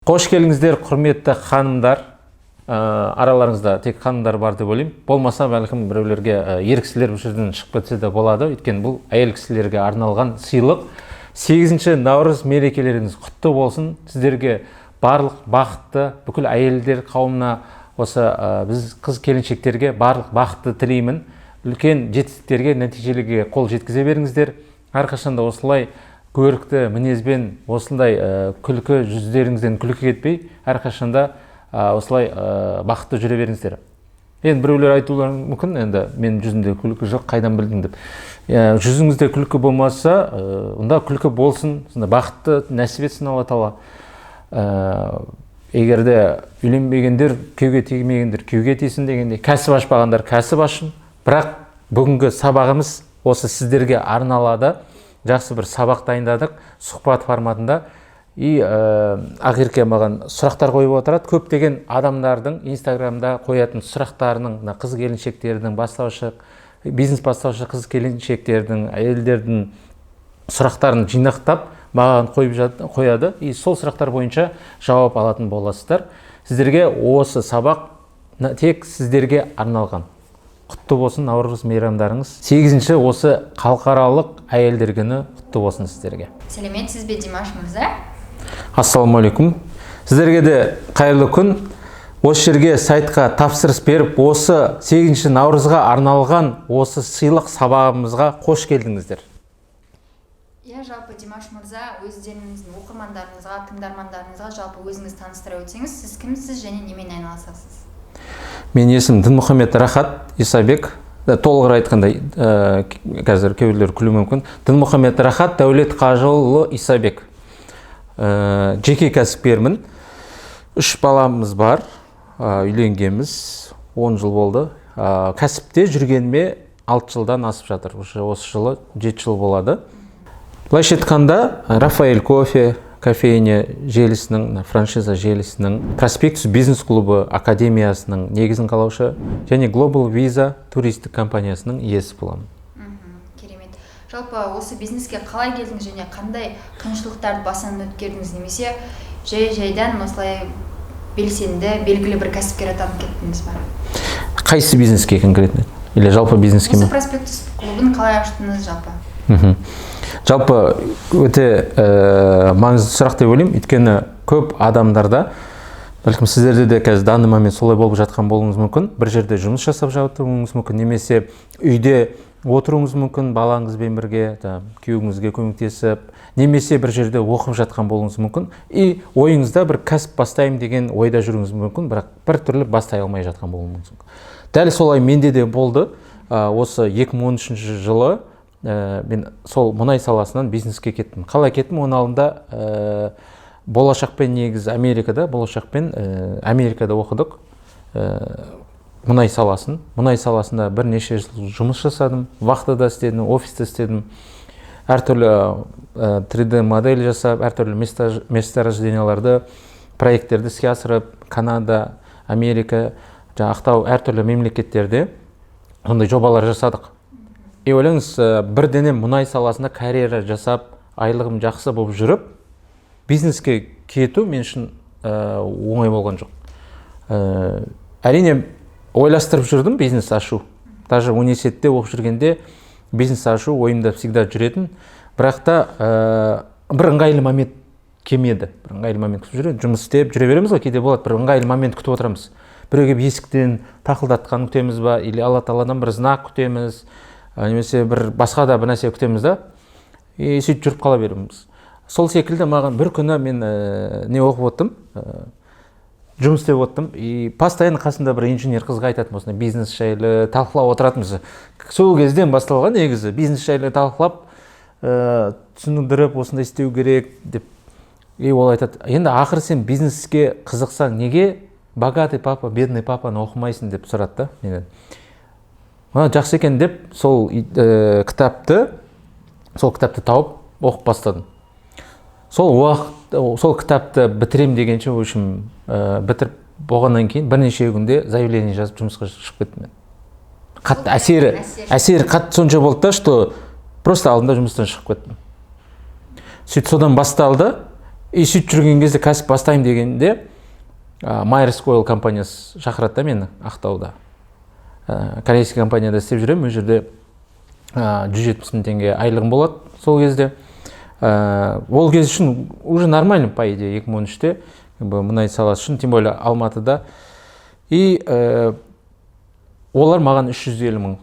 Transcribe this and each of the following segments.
Қош келдіңіздер, құрметті ханымдар. Араларыңызда тек ханымдар бар деп ойлаймын. Болмаса, бәлкім біреулерге ер кісілер бұл жерден шығып кетсе де болады. Өйткені бұл әйел кісілерге арналған сыйлық. 8 наурыз мерекелеріңіз құтты болсын. Сіздерге барлық бақытты, бүкіл әйелдер қауымына, осы біз қыз келіншектерге барлық бақытты тілеймін. Үлкен жетістіктерге, нәтижелерге қол жеткізе беріңіздер. Әрқашанда осылай көрікті мінезбен, осындай күлкі жүздеріңізден күлкі кетпей, әрқашанда осылай бақытты жүре беріңіздер. Енді біреулер айтулары мүмкін, енді мен жүзімде күлкі жоқ, қайдан білдің деп. Жүзіңізде күлкі болмаса, онда күлкі болсын, бақытты нәсіп етсін Алла Тағала. Егерде үйленбегендер, күйеуге тигмегендер, күйеуге тисін дегенде, кәсіп ашпағандар кәсіп ашын. Бірақ бүгінгі сабағымыз осы сіздерге арналады. Жақсы бір сабақ дайындадық, сұхбат форматында. Ақерке маған сұрақтар қойып отырады. Көптеген адамдардың инстаграмда қоятын сұрақтарының, қыз келіншектердің, бизнес бастаушы қыз келіншектердің, әйелдердің сұрақтарын жинақтап маған қояды. Сол сұрақтар бойынша жауап алатын боласыздар. Сіздерге осы сабақ тек сіздерге арналған. Құтты болсын наурыз мейрамдарыңыз. 8 осы халықаралық әйелдер күні құтты болсын сіздерге. Сәлеметсіз бе, Димаш мырза? Ассалаумалейкум. Сіздерге де қайырлы күн. Осы жерге сайтқа тапсырыс беріп, осы 8 наурызға арналған осы сыйлық сабағымызға қош келдіңіздер. Жалпы Димаш мырза, өздеріңіздің оқырмандарыңызға, тыңдармандарыңызға жалпы өзіңіз таныстыра өтсеңіз, сіз кімсіз және немен айналысасыз? Мен есім Дінмұхаммед Рахат Исабек. Толығырақ айтқанда, қазір кейбіреулер күлуі мүмкін. Дінмұхаммед Рахат Дәулет Қажыұлы Исабек. Жеке кәсіпкермін. 3 баламыз бар. Үйленгенбіз 10 жыл болды. Кәсіпте жүргеніме 6 жылдан асып жатыр. Осы жылы 7 жыл болады. Былайша айтқанда, Рафаэль кофе кофейня желісінің, франшиза желісінің, Проспектус бизнес-клубы академиясының негізін қалаушы және Global Visa туристік компаниясының иесі боламын. Керемет. Жалпы осы бизнеске қалай келдіңіз және қандай қиыншылықтарды басынан өткердіңіз, немесе жай-жайдан осылай белсенді, белгілі бір кәсіпкер атанып кеттіңіз ба? Қайсы бизнеске конкретно? Или жалпы бизнеске ме? Осы Проспектус клубын қалай аштыңыз жалпы? Жалпы өте маңызды сұрақ деп ойлаймын. Өйткені көп адамдарда, бәлкім сіздерде де қазір данный момент солай болып жатқан болуыңыз мүмкін. Бір жерде жұмыс жасап жатуыңыз мүмкін, немесе үйде отыруыңыз мүмкін, балаңызбен бірге, күйеуіңізге көмектесіп, немесе бір жерде оқып жатқан болуыңыз мүмкін. Ойыңызда бір кәсіп бастаймын деген ойда жүруіңіз мүмкін, бірақ бір түрлі бастай алмай жатқан болуыңыз мүмкін. Дәл солай менде де болды. Осы 2013 жылы мен сол мұнай саласынан бизнеске кеттім. Қалай кеттім? Оның алдында болашақпен негізі Америкада оқыдық. Мұнай саласын. Мұнай саласында бірнеше жыл жұмыс жасадым. Вахтада істедім, офиста істедім. Әртүрлі 3D модель жасап, әртүрлі месторожденияларды, проекттерді іске асырып, Канада, Америка, Ақтау, әртүрлі мемлекеттерде ондай жобалар жасадық. Ойлаңыз, бірден мұнай саласында карьера жасап, айлығым жақсы болып жүріп, бизнеске кету мен үшін оңай болған жоқ. Әрине ойластырып жүрдім бизнес ашу. Даже университетте оқып жүргенде бизнес ашу ойымда всегда жүретін, бірақ та бір ыңғайлы момент келмеді. Бір ыңғайлы момент күтіп жүреді. Жұмыс істеп жүре береміз ғой, кейде болады, бір ыңғайлы момент күтіп отырамыз. Біреуге есіктен тақылдатқан күтеміз ба, или Алла Тағаладан бір знак күтеміз, немесе бір басқа да бір нәрсе күтеміз да, сөйтіп жүріп қала береміз. Сол секілді маған бір күні мен не оқып отырдым, жұмыс істеп отырдым, постоянно қасында бір инженер қызға айтатын осындай бизнес жайлы талқылап отыратынбыз. Сол кезден басталған негізі бизнес жайлы талқылап, түсіндіріп осындай істеу керек деп. Ол айтады, енді ақыры сен бизнеске қызықсаң, неге богатый папа, бедный папаны оқымайсың деп сұрады да менен. Жақсы екен деп сол кітапты тауып оқып бастадым. Сол кітапты бітірем дегенше, бітіріп болғаннан кейін бірнеше күнде заявление жазып жұмысқа шығып кеттім. Қатты әсері қатты сонша болды да, что просто алдында жұмыстан шығып кеттім. Сөйтіп содан басталды. И сөйтіп жүрген кезде кәсіп бастаймын дегенде Майерс Ойл компаниясы шақырады да мені Ақтауда. Корейский компанияда істеп жүремін, ол жерде 170 мың теңге айлығым болады сол кезде. Ол кез үшін уже нормально, по идее, 2013-те мұнай саласы үшін, тем более Алматыда. И олар маған 350 мың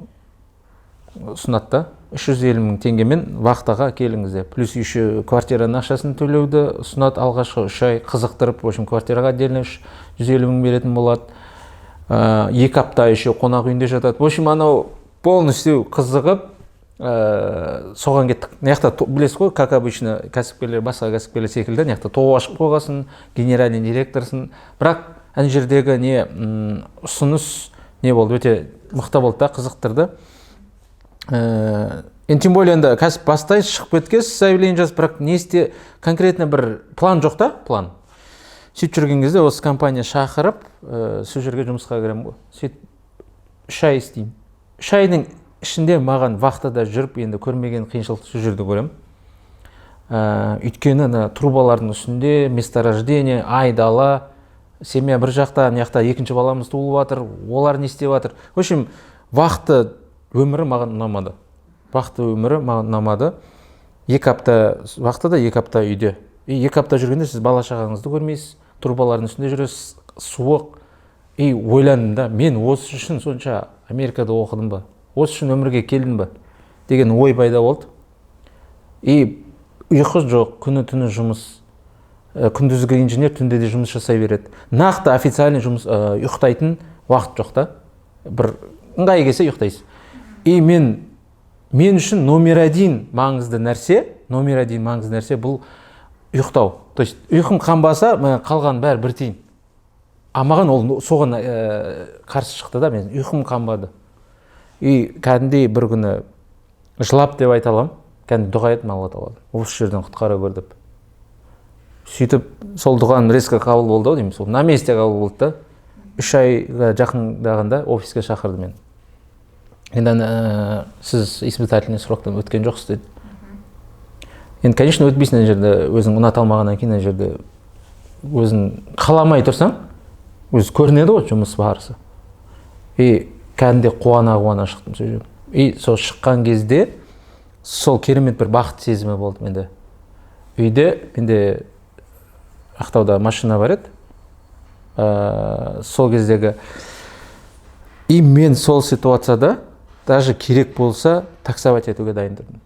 ұсынады да. 350 мың теңгемен вахтаға келіңіз деп. Плюс еще квартираның ақшасын төлеуді ұсынады алғашқы 3 ай қызықтырып, в общем, квартираға отдельно 150 мың беретін болады. 2 апта еще қонақ үйінде жатады. В общем, анау полностью қызығып, соған кеттік. Неяқта білесіз ғой, как обычно кәсіпкерлер, басқа кәсіпкерлер секілді, неяқта тоғы ашып қойғасын, генеральный директорсын. Бірақ ән жердегі не ұсыныс не болды, өте мықты болды да, қызықтырды. Тем более енді кәсіп бастайсыз, шығып кеткенсіз, заявление жазып, бірақ несте конкретно бір план жоқ та, план. Сөйтіп жүрген кезде осы компания шақырып, сол жерге жұмысқа кіремін ғой. Сөйтіп 3 ай істеймін. 3 айдың ішінде маған вахтада жүріп, енді көрмеген қиыншылықты сол жерде көремін. Өйткені трубалардың үстінде месторождение, айдала, семья бір жақта, мына екінші баламыз туылып жатыр, олар не істеп жатыр. В общем, вахты өмірі маған ұнамады. Вахты өмірі маған ұнамады. 2 апта вахтада, 2 апта үйде. 2 апта жүргенде сіз бала шағаңызды көрмейсіз, трубалардың үстінде жүресіз, суық. Ойландым да, мен осы үшін сонша Америкада оқыдым ба? Осы үшін өмірге келдім ба? Деген ой пайда болды. Ұйқы жоқ, күні-түні жұмыс. Күндізгі инженер түнде де жұмыс жасай береді. Нақты официальный жұмыс ұйықтайтын уақыт жоқ та. Бір ыңғайы келсе ұйықтайсыз. Мен үшін номер один маңызды нәрсе бұл ұйықтау. То есть ұйқым қанбаса, қалған бәрі бір тиын. Маған ол соған қарсы шықты да, мен ұйқым қанбады. Кәдімгідей бір күні жылап деп айта аламын. Кәдімгі дұға еттім Алла тағаладан. Осы жерден құтқара көр деп. Сөйтіп, сол дұғаным резко қабыл болды ау деймін. Сол на месте қабыл болды да. 3 айға жақындағанда офиске шақырды мен. Енді сіз испытательный сроктан өткен жоқсыз деді. Енді, конечно, өтпейсің ана жерде, өзің ұната алмағаннан кейін ана жерде өзің қаламай тұрсаң, өзі көрінеді ғой жұмыс барысы. Кәдімде қуана шықтым сол жерден. Сол шыққан кезде сол керемет бір бақыт сезімі болды менде. Менде Ақтауда машина бар еді. Сол кездегі мен сол ситуацияда даже керек болса таксовать етуге дайын тұрдым.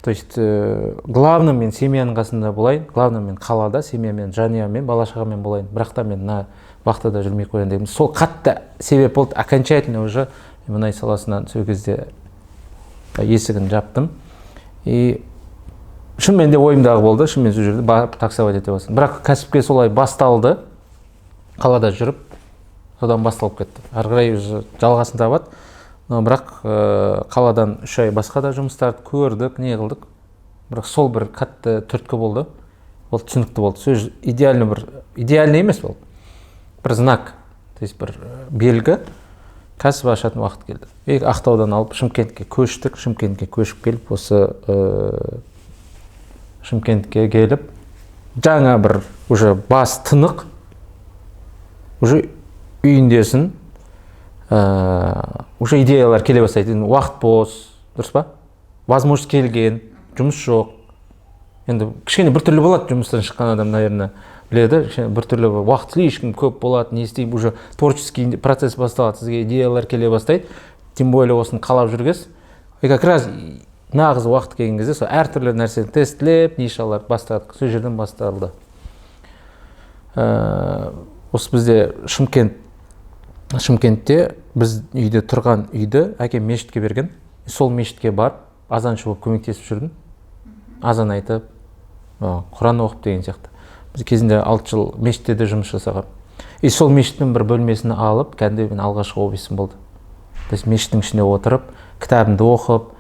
То есть главным мен семьяның қасында болайын, главным мен қалада семьямен, жанұямен, бала шағамен болайын. Бірақ та мен вахтада жүрмей қояйын дедім. Сол қатты себеп болды. Окончательно уже мұнай саласынан сол кезде есігін жаптым. Шынымен де ойымдағы болды, шынымен сол жерде барып таксовать ете бастадым. Бірақ кәсіпке солай басталды, қалада жүріп, содан басталып кетті. Ары қарай жалғасын табады. Бірақ қаладан 3 ай басқа да жұмыстарды көрдік, не қылдық. Бірақ сол бір қатты түрткі болды. Ол түсінікті болды. Сөз идеальный емес болды. Бір знак, то есть бір белгі, кәсіп ашатын уақыт келді. Ақтаудан алып Шымкентке көштік, Шымкентке көшіп келіп, осы Шымкентке келіп, жаңа бір уже бас тынық, уже үйіндесін, уже идеялар келе бастайды. Уақыт бос, дұрыс па? Возможность келген, жұмыс жоқ. Енді кішкене бір түрлі болады жұмыстан шыққан адам, наверное, біледі. Бір түрлі уақыт слишком көп болады, не істеймін, уже творческий процесс басталады, сізге идеялар келе бастайды. Тем более осыны қалап жүргіз. Как раз нағыз уақыт келген кезде сол әртүрлі нәрсені тестілеп, нишалар бастадық. Сол жерден басталды. Осы бізде Шымкентте біз үйде тұрған үйді әкем мешітке берген. Сол мешітке барып, азаншы болып көмектесіп жүрдім. Азан айтып, Құран оқып деген сияқты. Біз кезінде 6 жыл мешітте де жұмыс жасағам. Сол мешіттің бір бөлмесін алып, кәдімгі мен алғашқы офисім болды. То есть мешіттің ішінде отырып, кітабымды оқып,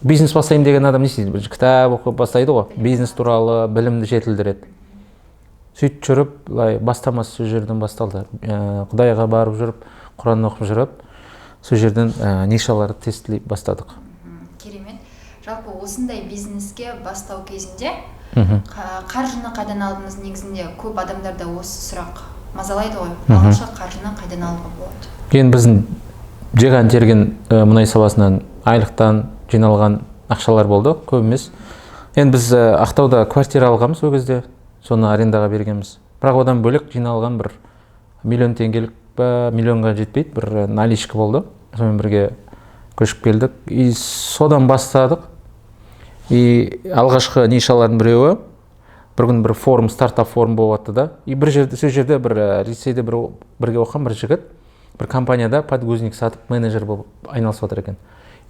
бизнес бастаймын деген адам не істейді? Кітап оқып бастайды ғой. Бизнес туралы білімді жетілдіреді. Сөйтіп жүріп, бастамасы сол жерден басталды. Құдайға барып жүріп, Құран оқып жүріп, сол жерден нишаларды тестілей бастадық. Керемет. Жалпы осындай бизнеске бастау кезінде Қаржыны қайдан алдыңыз? Негізінде көп адамдарда осы сұрақ мазалайды ғой. Алғашқы қаржыны қайдан алуға болады? Енді біздің жиған терген мұнай саласынан айлықтан жиналған ақшалар болды, көп емес. Енді біз Ақтауда квартира алғанбыз ол кезде, соны арендаға бергенбіз. Бірақ одан бөлек жиналған бір миллион теңгелік па, миллионға жетпейді, бір наличка болды. Сонымен бірге көшіп келдік. И содан бастадық. И алғашқы нишалардың біреуі бір күн бір форум, стартап форум болып жатты да. И бір жерде, сол жерде бір лицейде бірге оқыған бір жігіт бір компанияда подгузник сатып менеджер болып айналысып жатыр екен.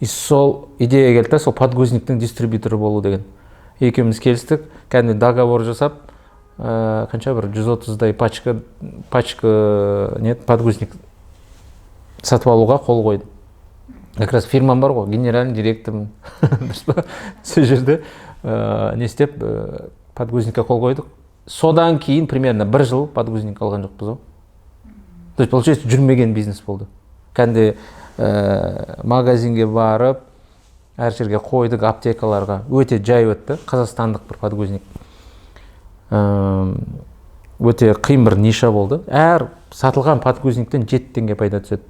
И сол идея келді, сол подгузниктің дистрибьюторы болу деген. Екеуміз келістік, кәдімгі договор жасап, қанша бір 130-дай пачка подгузник сатып алуға қол қойдым. Как раз фирмам бар ғой, генеральный директорым. Сол жерде не істеп подгузникке қол қойдық. Содан кейін примерно бір жыл подгузник алған жоқпыз ғой. То есть, получается, жүрмеген бизнес болды. Кәнде магазинге барып, әр жерге қойдық, аптекаларға. Өте жай өтті, қазақстандық бір подгузник. Өте қиын бір ниша болды. Әр сатылған подгузниктен 7 теңге пайда түседі.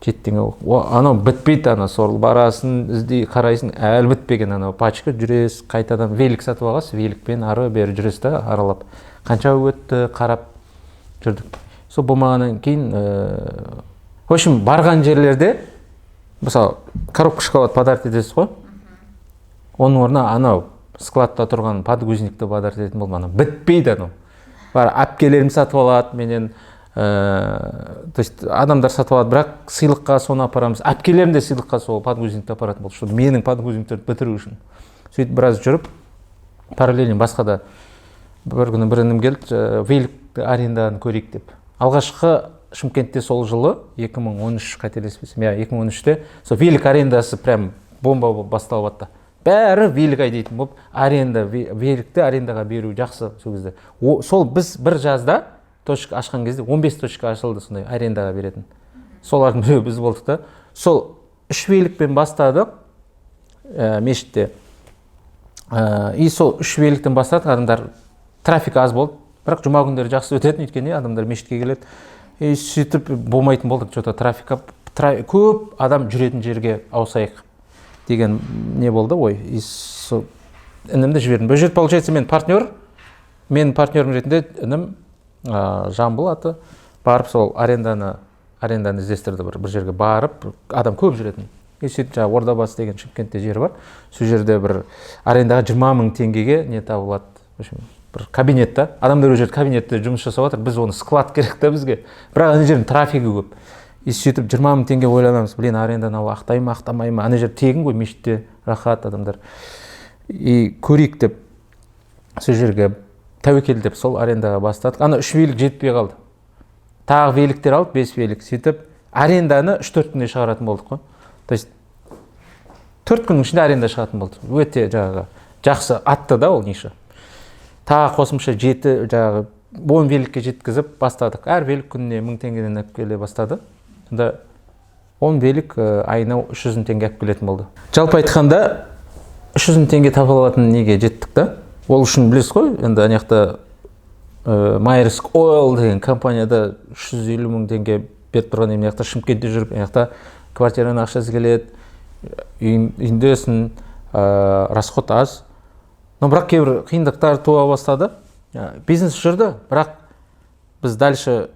7 теңге. Анау бітпейді, ана сорлы барасын, іздей қарайсың, әлі бітпеген анау пачка, жүрес, қайтадан велик сатып алғас, великпен ары бері жүрес та аралап. Қанша өтті, қарап жүрдік. Сол болмағаннан кейін, в общем, барған жерлерде, мысалы, коробка шоколад подарок етесіз ғой, оның орнына анау складта тұрған подгузникті подарок ететін болды. Анау бітпейді анау. Бар, әпкелерім сатып алады, менен, то есть, адамдар сатып алады, бірақ сыйлыққа соны апарамыз. Әпкелерім де сыйлыққа сол подгузникті апаратын болды, что менің подгузниктерді бітіру үшін. Сөйтіп біраз жүріп, параллельно басқа да бір күні бір інім келді, великті аренданы көрейік деп. Алғашқы Шымкентте сол жылы 2013 қателеспесем, 2013-те сол велик арендасы прям бомба болып басталып жатты. Бәрі велик айдайтын болып, великті арендаға беру жақсы сол кезде. Сол біз бір жазда точка ашқан кезде 15 точка ашылды, сондай арендаға беретін. Солардың біреуі біз болдық та. Сол 3 великпен бастадық мешітте. И сол 3 великтен бастадық, адамдар трафик аз болды. Бірақ жұма күндері жақсы өтетін, өйткені адамдар мешітке келеді. И сөйтіп болмайтын болдық, что-то трафикқа көп адам жүретін жерге ауысайық деген не болды ой. И інімді жібердім. Бұл жерде, получается, мен партнерім ретінде інім Жамбыл аты барып сол аренданы іздестірді, бір жерге барып, адам көп жүретін. И сөйтіп Ордабасы деген Шымкентте жер бар. Сол жерде бір арендаға 20 000 теңгеге не табылады. Бір кабинетта, адамдар өз жерде кабинетте жұмыс жасап жатыр, біз оны склад керек та бізге. Бірақ ана жердің трафигі көп. И сөйтіп 20 000 теңге ойланамыз, блин, аренданы алу ақтаймы, ақтамаймы, ана жер тегін ғой, мешітте рахат адамдар. И көрейік деп, сол жерге тәуекел деп сол арендаға бастадық. Ана 3 велик жетпей қалды. Тағы великтер алып, 5 велик. Сөйтіп аренданы 3-4 күнде шығаратын болдық қой. То есть 4 күннің ішінде аренда шығатын болды. Өте жақсы атты да ол ниша. Тағы қосымша 10 великке жеткізіп бастадық. Әр велик күніне 1000 теңгеден әп келе бастады. Сонда 10 велик айына 300 теңге әп келетін болды. Жалпы айтқанда 300 теңге таба алатын неге жеттік та. Ол үшін білесіз ғой, енді анаяқта Maersk Oil деген компанияда 350 000 теңге беріп тұрған, анаяқта Шымкентте жүріп, анаяқта квартираның ақшасы келеді, үйіндесін, расход аз. Но бірақ кейбір қиындықтар туа бастады. Бизнес жүрді, бірақ біз дальше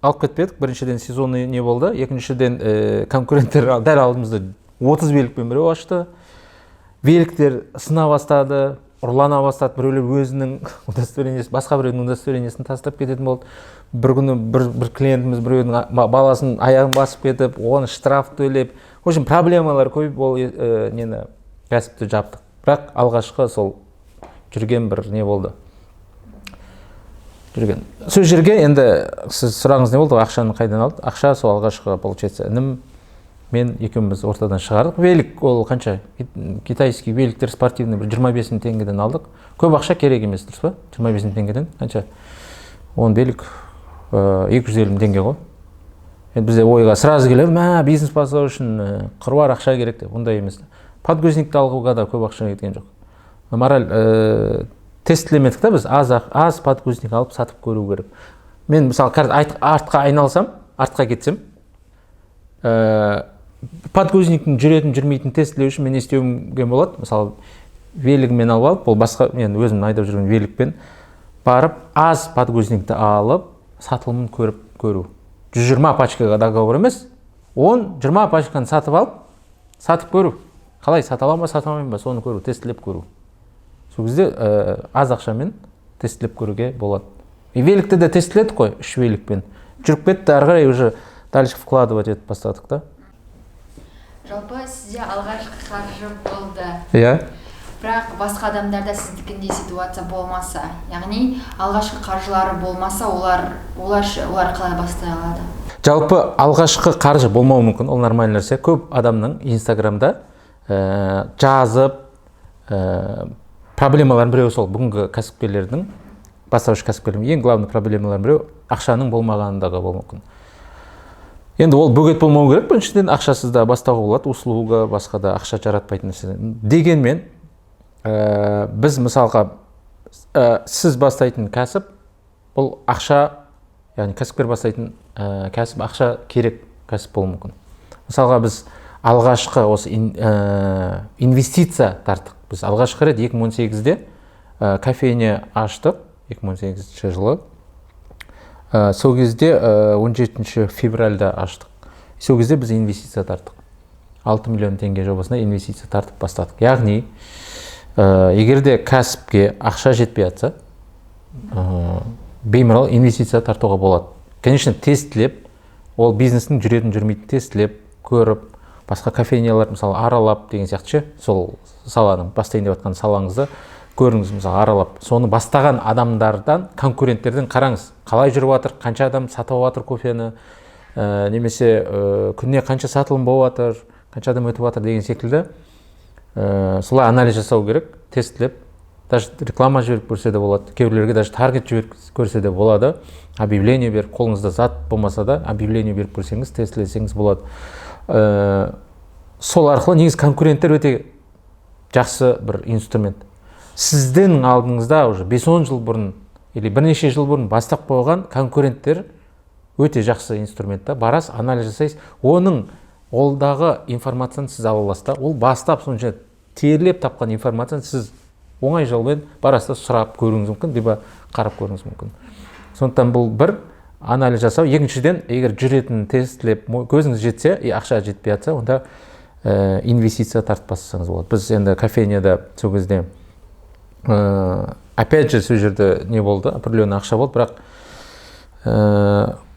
алып кетпедік. Біріншіден сезонный не болды, екіншіден конкуренттер дәл алдымызда 30 великпен біреу ашты. Великтер сына бастады, ұрлана бастады, біреулер өзінің удостоверениесі, басқа біреудің удостоверениесін тастап кететін болды. Бір күні бір клиентіміз біреудің баласын аяғын басып кетіп, оны штраф төлеп, в общем, проблемалар көп ол нені кәсіпті жаптық. Бірақ алғашқы сол жүрген бір не болды. Жүрген. Сол жерге енді сіз сұрағыңыз не болды? Ақшаны қайдан алдық? Ақша сол алғашқы получается інім мен екеуміз ортадан шығардық. Велик ол қанша? Китайский великтер спортивный бір 25 000 теңгеден алдық. Көп ақша керек емес, дұрыс па? 25 000 теңгеден қанша? 10 велик 250 000 теңге ғой. Енді бізде ойға сразу келеді, бизнес бастау үшін қыруар ақша керек деп, ондай емес. Подгузникті алуға да көп ақша кеткен жоқ. Мораль тестілемедік та біз аз подгузник алып сатып көру керек. Мен мысалы қазір артқа айналсам, артқа кетсем, подгузниктің жүретін жүрмейтін тестілеу үшін мен не істеуге болады? Мысалы велигімен алып алып, ол басқа мен өзім айдап жүрген великпен барып аз подгузникті алып сатылымын көру. 120 пачкаға договор емес, 10-20 пачканы сатып алып, сатып көру. Қалай сата аламын ба, сата алмаймын ба, соны көру, тестілеп көру. Сол кезде аз ақшамен тестілеп көруге болады. Великті де тестіледік қой, 3 великпен. Жүріп кетті, ары қарай уже дальше вкладывать етіп бастадық та. Жалпы сізде алғашқы қаржы болды. Иә. Бірақ басқа адамдарда сіздікіндей ситуация болмаса, яғни алғашқы қаржылары болмаса, олар қалай бастай алады? Жалпы алғашқы қаржы болмауы мүмкін, ол нормальный нәрсе. Көп адамның Инстаграмда жазып, проблемаларын біреу сол бүгінгі кәсіпкерлердің, бастауыш кәсіпкерлердің ең главный проблемаларын біреу ақшаның болмағандығы болуы мүмкін. Енді ол бөгет болмау керек, біріншіден ақшасыз да бастауға болады, услуга, басқа да ақша жаратпайтын нәрсе. Дегенмен, біз мысалға сіз бастайтын кәсіп, бұл ақша, яғни кәсіпкер бастайтын кәсіп ақша керек кәсіп болуы мүмкін. Мысалға біз алғашқы осы инвестиция тарттық. Біз алғашқы рет 2018-де кофейня аштық, 2018 жылы. Сол кезде 17 февральда аштық. Сол кезде біз инвестиция тарттық. 6 миллион теңге жобасына инвестиция тартып бастадық. Яғни, егерде кәсіпке ақша жетпей жатса, беймарал инвестиция тартуға болады. Конечно, тестілеп, ол бизнестің жүретін жүрмейтін тестілеп, көріп, басқа кофейнялар мысалы аралап деген сияқты, сол саланың бастайын деп жатқан салаңызды көріңіз, мысалы аралап. Соны бастаған адамдардан, конкуренттерден қараңыз. Қалай жүріп жатыр, қанша адам сатып жатыр кофені, немесе күніне қанша сатылым болып жатыр, қанша адам өтіп жатыр деген секілді. Солай анализ жасау керек, тестілеп, даже реклама жіберіп көрсе де болады, кейбіреулерге даже таргет жіберіп көрсе де болады, объявление беріп, қолыңызда зат болмаса да объявление беріп көрсеңіз, тестілесеңіз болады. Сол арқылы негіз конкуренттер өте жақсы бір инструмент. Сіздің алдыңызда уже 5-10 жыл бұрын или бірнеше жыл бұрын бастап қойған конкуренттер өте жақсы инструмент. Барас, анализ жасайсыз, оның олдағы информацияны сіз ала аласыз. Ол бастап сонша терлеп тапқан информацияны сіз оңай жолмен барасыз, сұрап көруіңіз мүмкін, либо қарап көруіңіз мүмкін. Сондықтан бұл бір анализ жасау. Екіншіден, егер жүретін тестілеп көзіңіз жетсе, ақша жетпей жатса, онда инвестиция тартпасаңыз болады. Біз енді кофейняда сол кезде опять же сол жерде не болды, определенный ақша болды, бірақ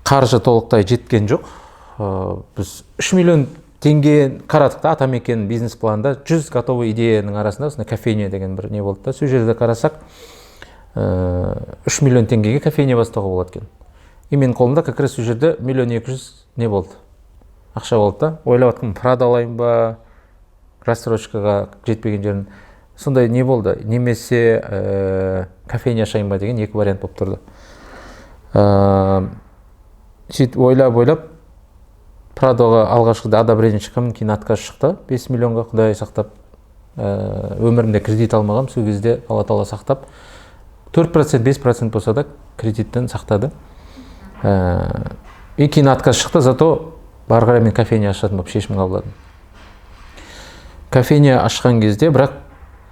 қаржы толықтай жеткен жоқ. Біз 3 миллион теңге қарадық та, Атамекен бизнес планда 100 готовый идеяның арасында осындай кофейня деген бір не болды да. Сол жерде қарасақ 3 миллион теңгеге кофейня бастауға болады екен. И мен қолымда как раз сол жерде 1 миллион 200 не болды, ақша болды да. Ойлап жатқанмын, продалайын ба, рассрочкаға жетпеген жерін. Сондай не болды, немесе кофейня ашайын ба деген екі вариант болып тұрды. Сөйтіп ойлап Прадоға алғашқыда одобрение шыққанмын, кейін отказ шықты. 5 миллионға құдай сақтап, өмірімде кредит алмағам, сол кезде Алла Тағала сақтап, 4%, 5% болса да кредиттен сақтады. И кейін отказ шықты, зато бары қарай мен кофейня ашатын болып шешім қабылдадым. Кофейня ашқан кезде, бірақ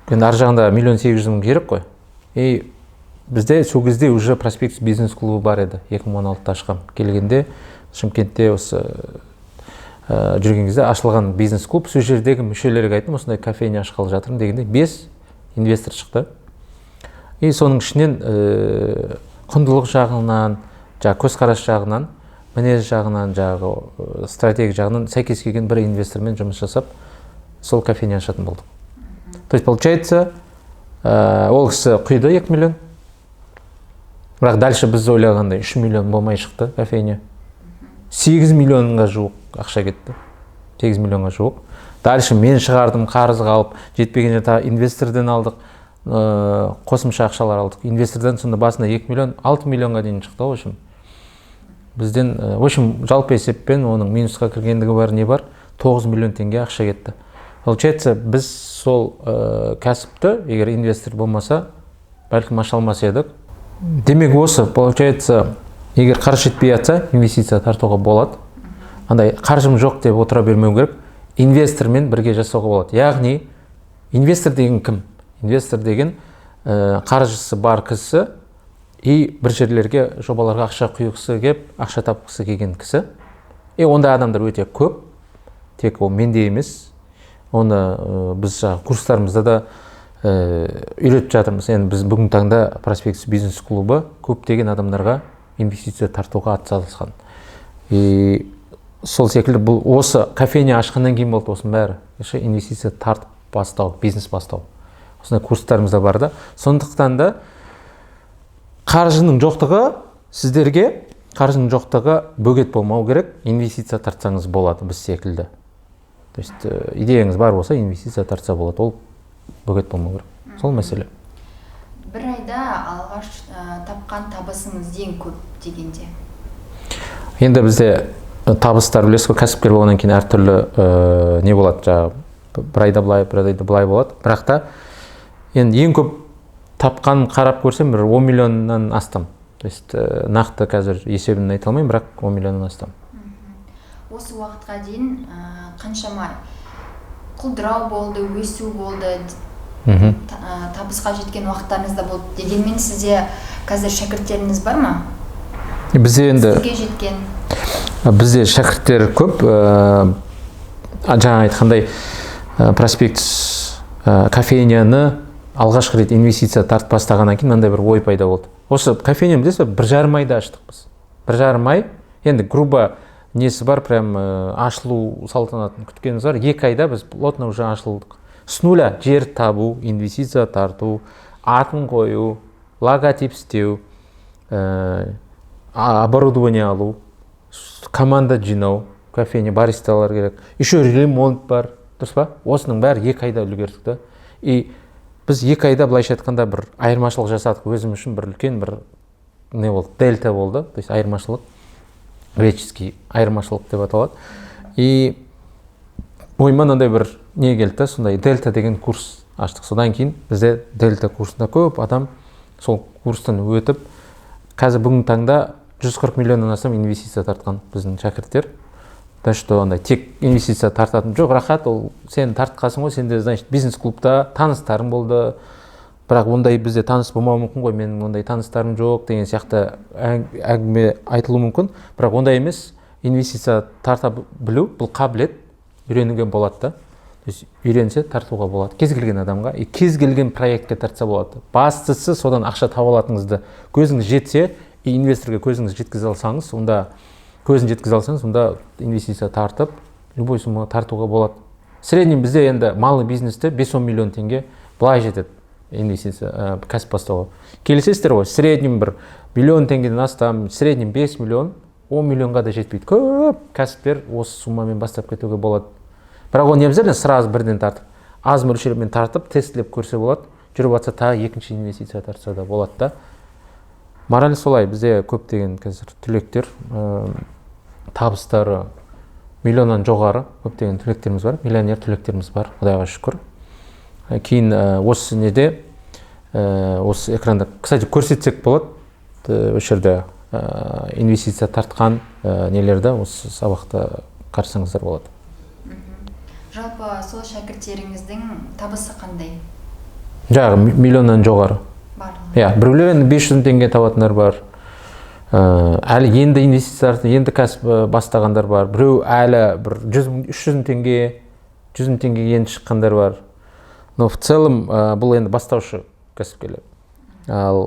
енді ар жағында 1 800 000 керек қой. И бізде сол кезде уже проспект бизнес клубы бар еді, 2016-та ашқам. Келгенде Шымкентте осы жүрген кезде ашылған бизнес клуб, сол жердегі мүшелерге айттым, осындай кофейня ашқалы жатырмын дегенде 5 инвестор шықты. И соның ішінен құндылық жағынан, көзқарас жағынан, мінез жағынан, стратегия жағынан сәйкес келген бір инвестормен жұмыс жасап, сол кофейня ашатын болдық. То есть получается, ол кісі құйды 2 миллион. Бірақ дальше біз ойлағандай 3 миллион болмай шықты кофейня. 8 миллионға жуық ақша кетті. 8 миллионға жуық. Дальше мен шығардым, қарызға алып, жетпеген жерде инвестордан алдық, қосымша ақшалар алдық. Инвестордан сонда басында 2 миллион, 6 миллионға дейін шықты, в общем. Бізден, в общем, жалпы есеппен оның минусқа кіргендігі бар, не бар, 9 миллион теңге ақша кетті. Получается, біз сол кәсіпті, егер инвестор болмаса, бәлкім аша алмас едік. Демек осы, получается, егер қаржы жетпей жатса, инвестиция тартуға болады. Андай қаржым жоқ деп отыра бермеу керек. Инвестормен бірге жасауға болады. Яғни, инвестор деген кім? Инвестор деген қаржысы бар кісі и бір жерлерге, жобаларға ақша құйғысы кеп, ақша тапқысы келген кісі. Ондай адамдар өте көп. Тек ол менде емес. Оны біз курстарымызда да үйретіп жатырмыз. Енді біз бүгін таңда Проспектус бизнес клубы көптеген адамдарға инвестиция тартуға атсалысқан. Сол секілді бұл осы кофейня ашқаннан кейін болды осының бәрі. Инвестиция тартып бастау, бизнес бастау. Осындай курстарымызда бар да. Сондықтан да қаржының жоқтығы сіздерге, қаржының жоқтығы бөгет болмау керек. Инвестиция тартсаңыз болады біз секілді. То есть идеяңыз бар болса, инвестиция тартса болады. Ол бөгет болмау керек. Сол мәселе. Бір айда алғаш тапқан табысыңыз ең көп дегенде? Енді бізде табыстар білесіз ғой, кәсіпкер болғаннан кейін әртүрлі не болады, жаңағы бір айда былай, бір айда былай болады. Бірақ та енді ең көп тапқан қарап көрсем, бір 10 миллионнан астам. То есть нақты қазір есебін айта алмаймын, бірақ 10 миллионнан астам. Осы уақытқа дейін қаншама құлдырау болды, өсу болды, табысқа жеткен уақыттарыңыз да болды. Дегенмен сізде қазір шәкірттеріңіз бар ма? Бізде енді сізге жеткен? Бізде шәкірттер көп. Жаңа айтқандай Проспектус кофейняны алғашқы рет инвестиция тартып бастағаннан кейін мынандай бір ой пайда болды. Осы кофейняны білесіз, 1,5 айда аштық біз. 1,5 ай. Енді грубо несі бар, прям ашылу салтанатын күткеніміз бар. 2 айда біз плотно уже ашылдық. С нуля жер табу, инвестиция тарту, атын қою, логотип істеу, оборудование алу, команда жинау, кофейня баристалар керек. Еще ремонт бар, дұрыс па? Осының бәрі 2 айда үлгердік та. И біз 2 айда былайша айтқанда бір айырмашылық жасадық. Өзім үшін бір үлкен бір не болды, дельта болды. То есть айырмашылық, греческий айырмашылық деп аталады. И ойыма мынандай бір не келді, сондай дельта деген курс аштық. Содан кейін бізде дельта курсында көп адам сол курстан өтіп, қазір бүгін таңда 140 миллионнан астам инвестиция тартқан біздің шәкірттер. Да что андай тек инвестиция тартатын жоқ, рахат, ол сен тартқасың ғой, сенде значит бизнес-клубта таныстарың болды. Бірақ ондай бізде таныс болмауы мүмкін ғой, менің ондай таныстарым жоқ деген сияқты әңгіме айтылуы мүмкін. Бірақ ондай емес, инвестиция тарта білу бұл қабілет, үйренуге болады да. То есть үйренсе тартуға болады. Кез келген адамға, кез келген проектке тартса болады. Бастысы содан ақша таба алатыныңызды көзіңіз жетсе, инвесторға көзіңіз жеткізе алсаңыз, онда көзін жеткізе алсаңыз, онда инвестиция тартып, любой сумма тартуға болады. Среднем бізде енді малый бизнесте 5-10 миллион теңге былай жетеді инвестиция кәсіп бастауға. Келісесіздер ғой, среднем бір миллион теңгеден астам, среднем 5 миллион, 10 миллионға да жетпейді. Көп кәсіпкер осы суммамен бастап кетуге болады. Бірақ оны неміздерден сразу бірден тартып, аз мөлшермен тартып, тестілеп көрсе болады. Жүріп жатса тағы екінші инвестиция тартса да болады да. Мораль солай, бізде көптеген қазір түлектер, табыстары миллионнан жоғары көптеген түлектеріміз бар, миллионер түлектеріміз бар, Құдайға шүкір. Кейін осы неде, осы экранда, кстати, көрсетсек болады, осы жерде инвестиция тартқан нелерді осы сабақта қарсаңыздар болады. Жалпы сол шәкірттеріңіздің табысы қандай? Жағы миллионнан жоғары. Біреулер енді 500 теңге табатындар бар. Әлі енді инвестицияларды, енді кәсіп бастағандар бар. Біреу әлі бір 300 теңге, 100 теңге енді шыққандар бар. Но в целом бұл енді бастаушы кәсіпкерлер. Ал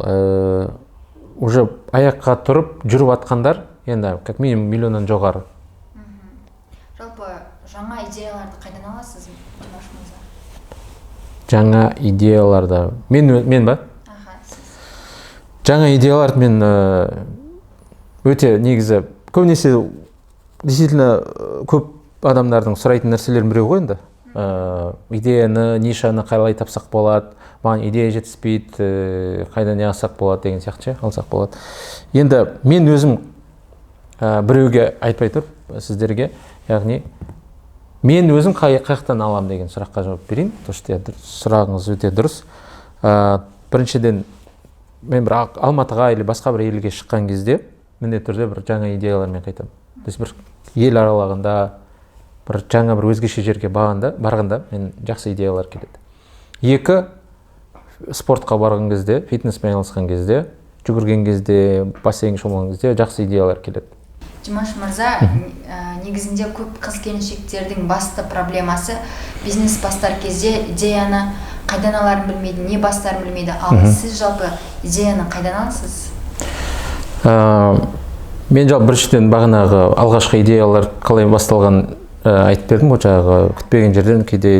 уже аяққа тұрып жүріп атқандар енді как минимум миллионнан жоғары. Жалпы жаңа идеяларды қайдан аласыз, Димаш мырза? Жаңа идеяларды мен ба? Жаңа идеяларды мен өте негізі көбінесе действительно көп адамдардың сұрайтын нәрселерін біреу ғой енді. Идеяны, нишаны қалай тапсақ болады, маған идея жетіспейді, қайда не алсақ болады деген сияқты алсақ болады. Енді мен өзім біреуге айтпай тұрып сіздерге, яғни мен өзім қаяқтан алам деген сұраққа жауап берейін. Сұрағыңыз өте дұрыс. Біріншіден мен бір Алматыға или басқа бір елге шыққан кезде міндетті түрде бір жаңа идеялармен қайтамын. То есть бір ел аралағанда, бір жаңа бір өзгеше жерге барғанда мен жақсы идеялар келеді. Екі, спортқа барған кезде, фитнеспен айналысқан кезде, жүгірген кезде, бассейнге шомылған кезде жақсы идеялар келеді. Димаш мырза, негізінде көп қыз-келіншектердің басты проблемасы бизнес бастар кезде идеяны қайдан аларын білмейді, не бастарын білмейді. Ал сіз жалпы идеяны қайдан аласыз? Мен жалпы біріншіден бағанағы алғашқы идеялар қалай басталған айтып бердім ғой, жаңағы күтпеген жерден кейде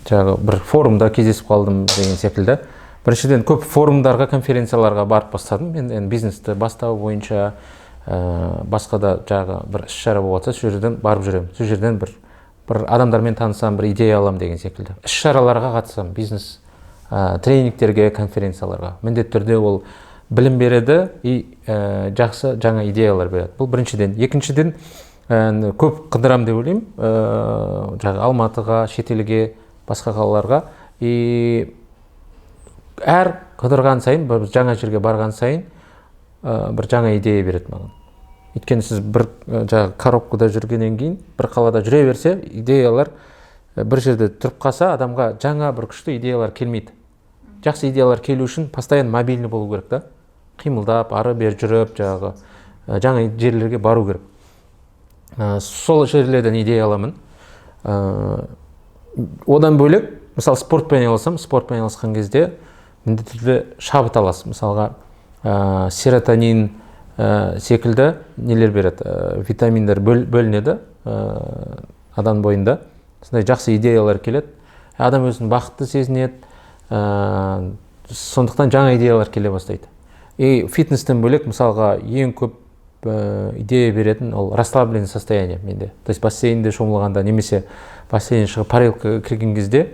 жаңағы бір форумда кездесіп қалдым деген секілді. Біріншіден көп форумдарға, конференцияларға барып бастадым. Мен бизнесті бастау бойынша басқа да жағы бір іс-шара болса, сол жерден барып жүремін. Сол жерден бір адамдармен танысам, бір идея алам деген секілді. Іс-шараларға қатысам, бизнес тренингтерге, конференцияларға. Міндетті түрде ол білім береді и жақсы жаңа идеялар береді. Бұл біріншіден. Екіншіден, көп қыдырам деп ойлаймын. Жағы Алматыға, шетелге, басқа қалаларға. И әр қыдырған сайын, бір жаңа жерге барған сайын бір жаңа идея береді маған. Өйткені сіз бір жаңағы коробкада жүргеннен кейін, бір қалада жүре берсе, идеялар бір жерде тұрып қалса, адамға жаңа бір күшті идеялар келмейді. Жақсы идеялар келу үшін постоянно мобильный болу керек та. Қимылдап, ары-бері жүріп, жаңа жерлерге бару керек. Сол жерлерден идея аламын. Одан бөлек, мысалы спортпен айналысқан кезде міндетті түрде шабыт аласыз. Мысалға серотонин секілді нелер береді, витаминдер бөлінеді адам бойында. Сондай жақсы идеялар келеді. Адам өзін бақытты сезінеді, сондықтан жаңа идеялар келе бастайды. И фитнестен бөлек, мысалға ең көп идея беретін ол расслабленный состояние менде. То есть бассейнде шомылғанда немесе бассейннен шығып парилка кірген кезде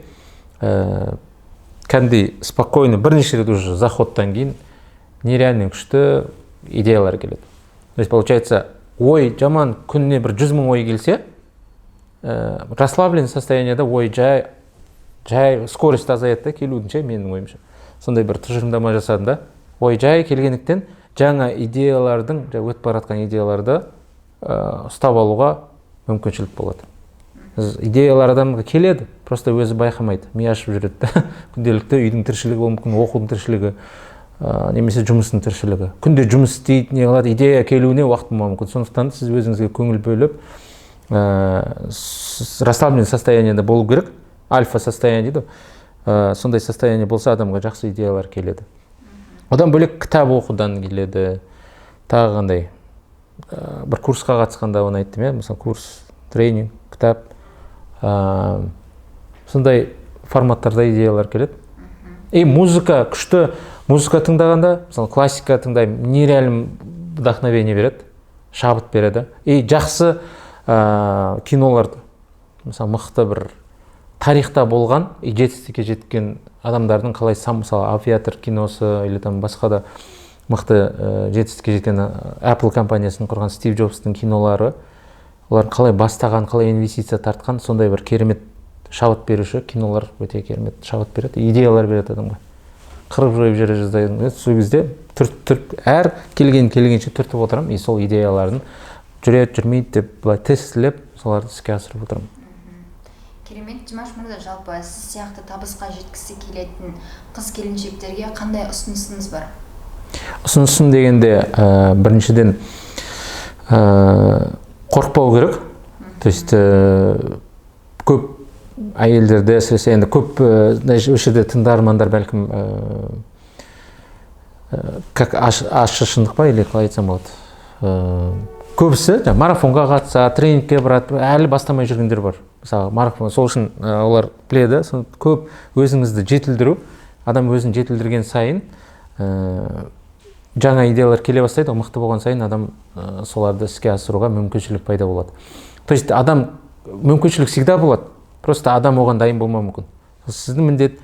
кәдімгідей спокойно бірнеше рет уже заходтан кейін нереально күшті идеялар келеді. То есть получается, ой жаман күніне бір 100 000 ой келсе, расслабленный состояниеда ой жай скорость азаяды келудің менің ойымша. Сондай бір тұжырымдама жасадым да. Ой жай келгендіктен жаңа идеялардың, өтіп бара жатқан идеяларды ұстап алуға мүмкіншілік болады. Идеялар адамға келеді, просто өзі байқамайды, ми ашып жүреді. Күнделікті үйдің тіршілігі болуы мүмкін, оқудың тіршілігі, немесе жұмыстың тіршілігі. Күнде жұмыс істейді, не қылады, идея келуіне уақыт болмауы мүмкін. Сондықтан сіз өзіңізге көңіл бөліп, расслабленный состояниеде болу керек, альфа состояние дейді. Сондай состояние болса, адамға жақсы идеялар келеді. Одан бөлек кітап оқудан келеді. Тағы қандай? Бір курсқа қатысқанда оны айттым, мысалы курс, тренинг, кітап. Сондай форматтарда идеялар келеді. И музыка, күшті музыка тыңдағанда, мысалы классика тыңдаймын, нереально вдохновение береді, шабыт береді. И жақсы киноларды, мысалы мықты бір тарихта болған, жетістікке жеткен адамдардың қалай мысалы Авиатор киносы или там басқа да мықты жетістікке жеткен Apple компаниясын құрған Стив Джобстың кинолары, олар қалай бастаған, қалай инвестиция тартқан, сондай бір керемет шабыт беруші кинолар өте керемет шабыт береді, идеялар береді адамға. Қырып жойып жүре жаздайды. Сол кезде әр келгенше түртіп отырамын, и сол идеяларын жүреді, жүрмейді деп былай тестілеп, соларды іске асырып отырамын. Керемет. Димаш мырза, жалпы сіз сияқты табысқа жеткісі келетін қыз-келіншектерге қандай ұсынысыңыз бар? Ұсынысым дегенде біріншіден қорықпау керек. То есть көп әйелдерде, әсіресе енді көп осы жерде тыңдармандар бәлкім как ащы шындық па или қалай айтсам болады. Көбісі марафонға қатыса, тренингке барады, әлі бастамай жүргендер бар. Мысалы марафон, сол үшін олар біледі, көп өзіңізді жетілдіру, адам өзін жетілдірген сайын жаңа идеялар келе бастайды, мықты болған сайын адам соларды іске асыруға мүмкіншілік пайда болады. То есть адам мүмкіншілік всегда болады, просто адам оған дайын болмауы мүмкін. Сіздің міндет,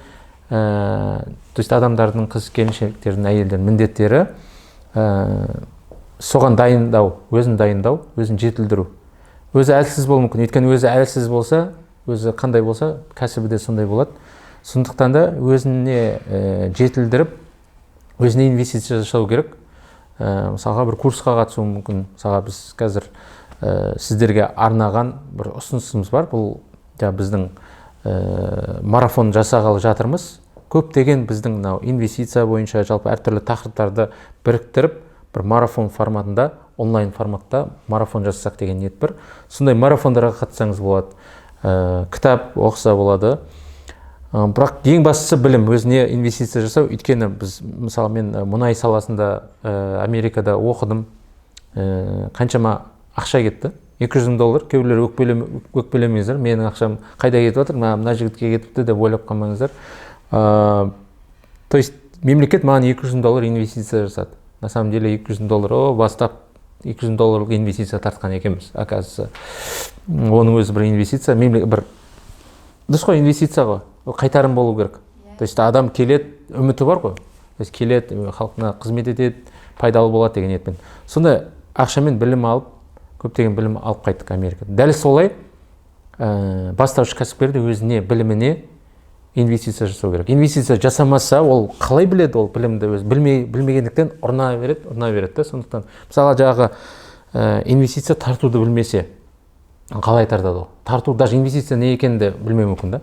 то есть адамдардың, қыз-келіншектердің, әйелдердің міндеттері соған дайындау, өзін жетілдіру. Өзі әлсіз болуы мүмкін. Өйткені өзі әлсіз болса, өзі қандай болса, кәсібі де сондай болады. Сондықтан да өзіне жетілдіріп, өзіне инвестиция жасау керек. Мысалға бір курсқа қатысуы мүмкін. Мысалға біз қазір сіздерге арнаған бір ұсынысымыз бар. Бұл біздің марафон жасағалы жатырмыз. Көптеген біздің инвестиция бойынша жалпы әртүрлі тақырыптарды біріктіріп, бір марафон форматында, онлайн форматта марафон жасасақ деген ниет бар. Сондай марафондарға қатысаңыз болады. Кітап оқыса болады. Бірақ ең бастысы білім, өзіне инвестиция жасау. Өйткені біз, мысалы, мен мұнай саласында Америкада оқыдым. Қаншама ақша кетті? $200, кейбіреулер өкпелемеңіздер, менің ақшам қайда кетіп жатыр, мына жігітке кетіпті деп ойлап қалмаңыздар. То есть мемлекет маған $200 инвестиция жасады. На самом деле $200, бастап $200 инвестиция тартқан екенбіз, оказывается. Оның өзі бір инвестиция, бір дұрыс қой, инвестиция ғой, қайтарым болу керек. То есть адам келеді, үміті бар ғой, то есть келеді, халқына қызмет етеді, пайдалы болады деген ниетпен. Сонда ақшамен білім алып, көптеген білім алып қайттық Америкада. Дәл солай бастауыш кәсіпкер де өзіне, біліміне инвестиция жасау керек. Инвестиция жасамаса, ол қалай біледі, ол білімді өзі білмегендіктен ұрына береді. Сондықтан мысалы жағы инвестиция тартуды білмесе, қалай тартады ол? Тарту, даже инвестиция не екенін де білмеу мүмкін да.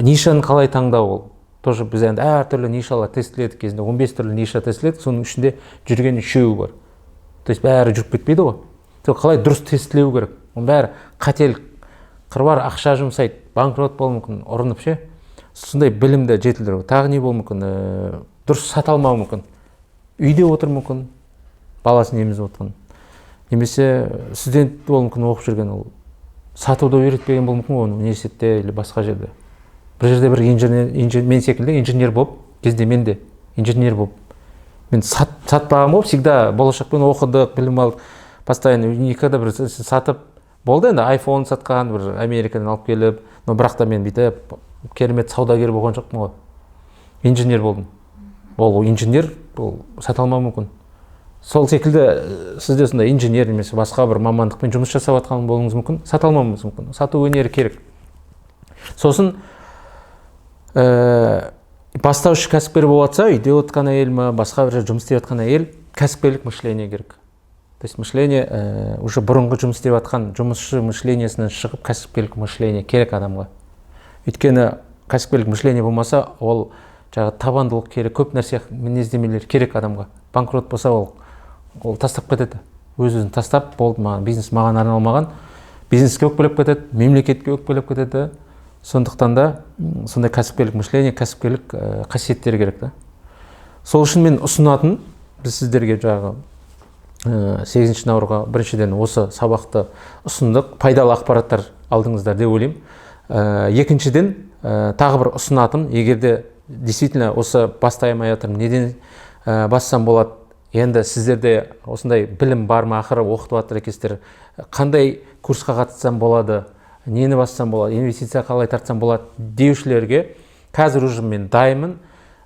Нишаны қалай таңдау ол? Тоже біз енді әртүрлі нишалар тестіледік кезінде, 15 түрлі ниша тестіледік, соның ішінде жүрген 3-еуі бар. То есть бәрі жүріп кетпейді ғой. Қалай дұрыс тестілеу керек? Оның бәрі қателік, қыруар ақша жұмсайды, банкрот болуы мүмкін, ұрынып ше. Сондай білімді жетілдіру. Тағы не болуы мүмкін? Дұрыс сата алмау мүмкін. Үйде отыр мүмкін, баласын емізіп отырған. Немесе студент болуы мүмкін, оқып жүрген, ол сатуды үйретпеген болуы мүмкін, оны университетте или басқа жерде. Бір жерде бір мен секілді инженер болып, кезде мен де инженер болып, мен сатпаған болып, всегда болашақпен оқыдық, білім алдық, постоянно никогда бір сатып болды. Енді iPhone сатқан, бір Америкадан алып келіп, но бірақ та мен бүйтіп керемет саудагер болған жоқпын ғой. Инженер болдым. Ол инженер, ол сата алмауы мүмкін. Сол секілді сізде сондай инженер немесе басқа бір мамандықпен жұмыс жасап жатқан болуыңыз мүмкін, сата алмауыңыз мүмкін. Сату өнері керек. Сосын бастауыш кәсіпкер болып жатса, үйде отқан әйел ма, басқа бір жұмыс істеп жатқан әйел, кәсіпкерлік мышление керек. То есть мышление уже бұрынғы жұмыс істеп жатқан жұмысшы мышлениясынан шығып, кәсіпкерлік мышление керек адамға. Өйткені кәсіпкерлік мышление болмаса, ол жағы табандылық керек, көп нәрсе мінездемелер керек адамға. Банкрот болса, ол тастап кетеді. Өз-өзін тастап, болды, бизнес маған арналмаған, бизнеске өкпелеп кетеді, мемлекетке өкпелеп кетеді. Сондықтан да сондай кәсіпкерлік мышление, кәсіпкерлік қасиеттер керек та. Сол үшін мен ұсынатын, біз сіздерге жағы 8 наурызға біріншіден осы сабақты ұсындық, пайдалы ақпараттар алдыңыздар деп ойлаймын. Екіншіден тағы бір ұсынатым, егерде действительно осы бастай алмай жатырмын, неден бассам болады? Енді сіздерде осындай білім бар ма, ақыры оқытып жатыр екенсіздер, қандай курсқа қатыссам болады, нені бассам болады, инвестиция қалай тартсам болады деушілерге қазір уже мен дайынмын.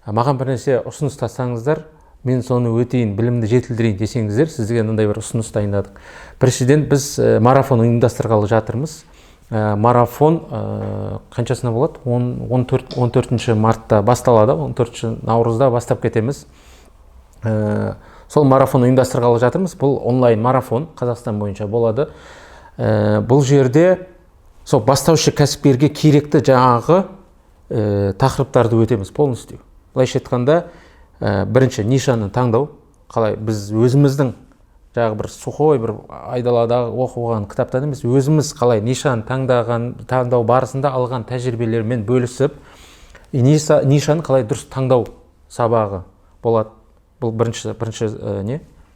Маған бір нәрсе ұсыныс тастаңыздар, мен соны өтейін, білімді жетілдірейін десеңіздер, сізге мынандай бір ұсыныс дайындадық. Біріншіден біз марафон ұйымдастырғалы жатырмыз. Марафон қаншасына болады? 14 мартта басталады, 14 наурызда бастап кетеміз. Сол марафон ұйымдастырғалы жатырмыз. Бұл онлайн марафон Қазақстан бойынша болады. Бұл жерде сол бастаушы кәсіпкерге керекті жаңағы тақырыптарды өтеміз полностью. Былайша айтқанда, бірінші нишаны таңдау, қалай біз өзіміздің жағы бір сухой, бір айдаладағы оқыған кітаптан емес, өзіміз қалай нишаны таңдау барысында алған тәжірибелермен бөлісіп, нишаны қалай дұрыс таңдау сабағы болады. Бұл бірінші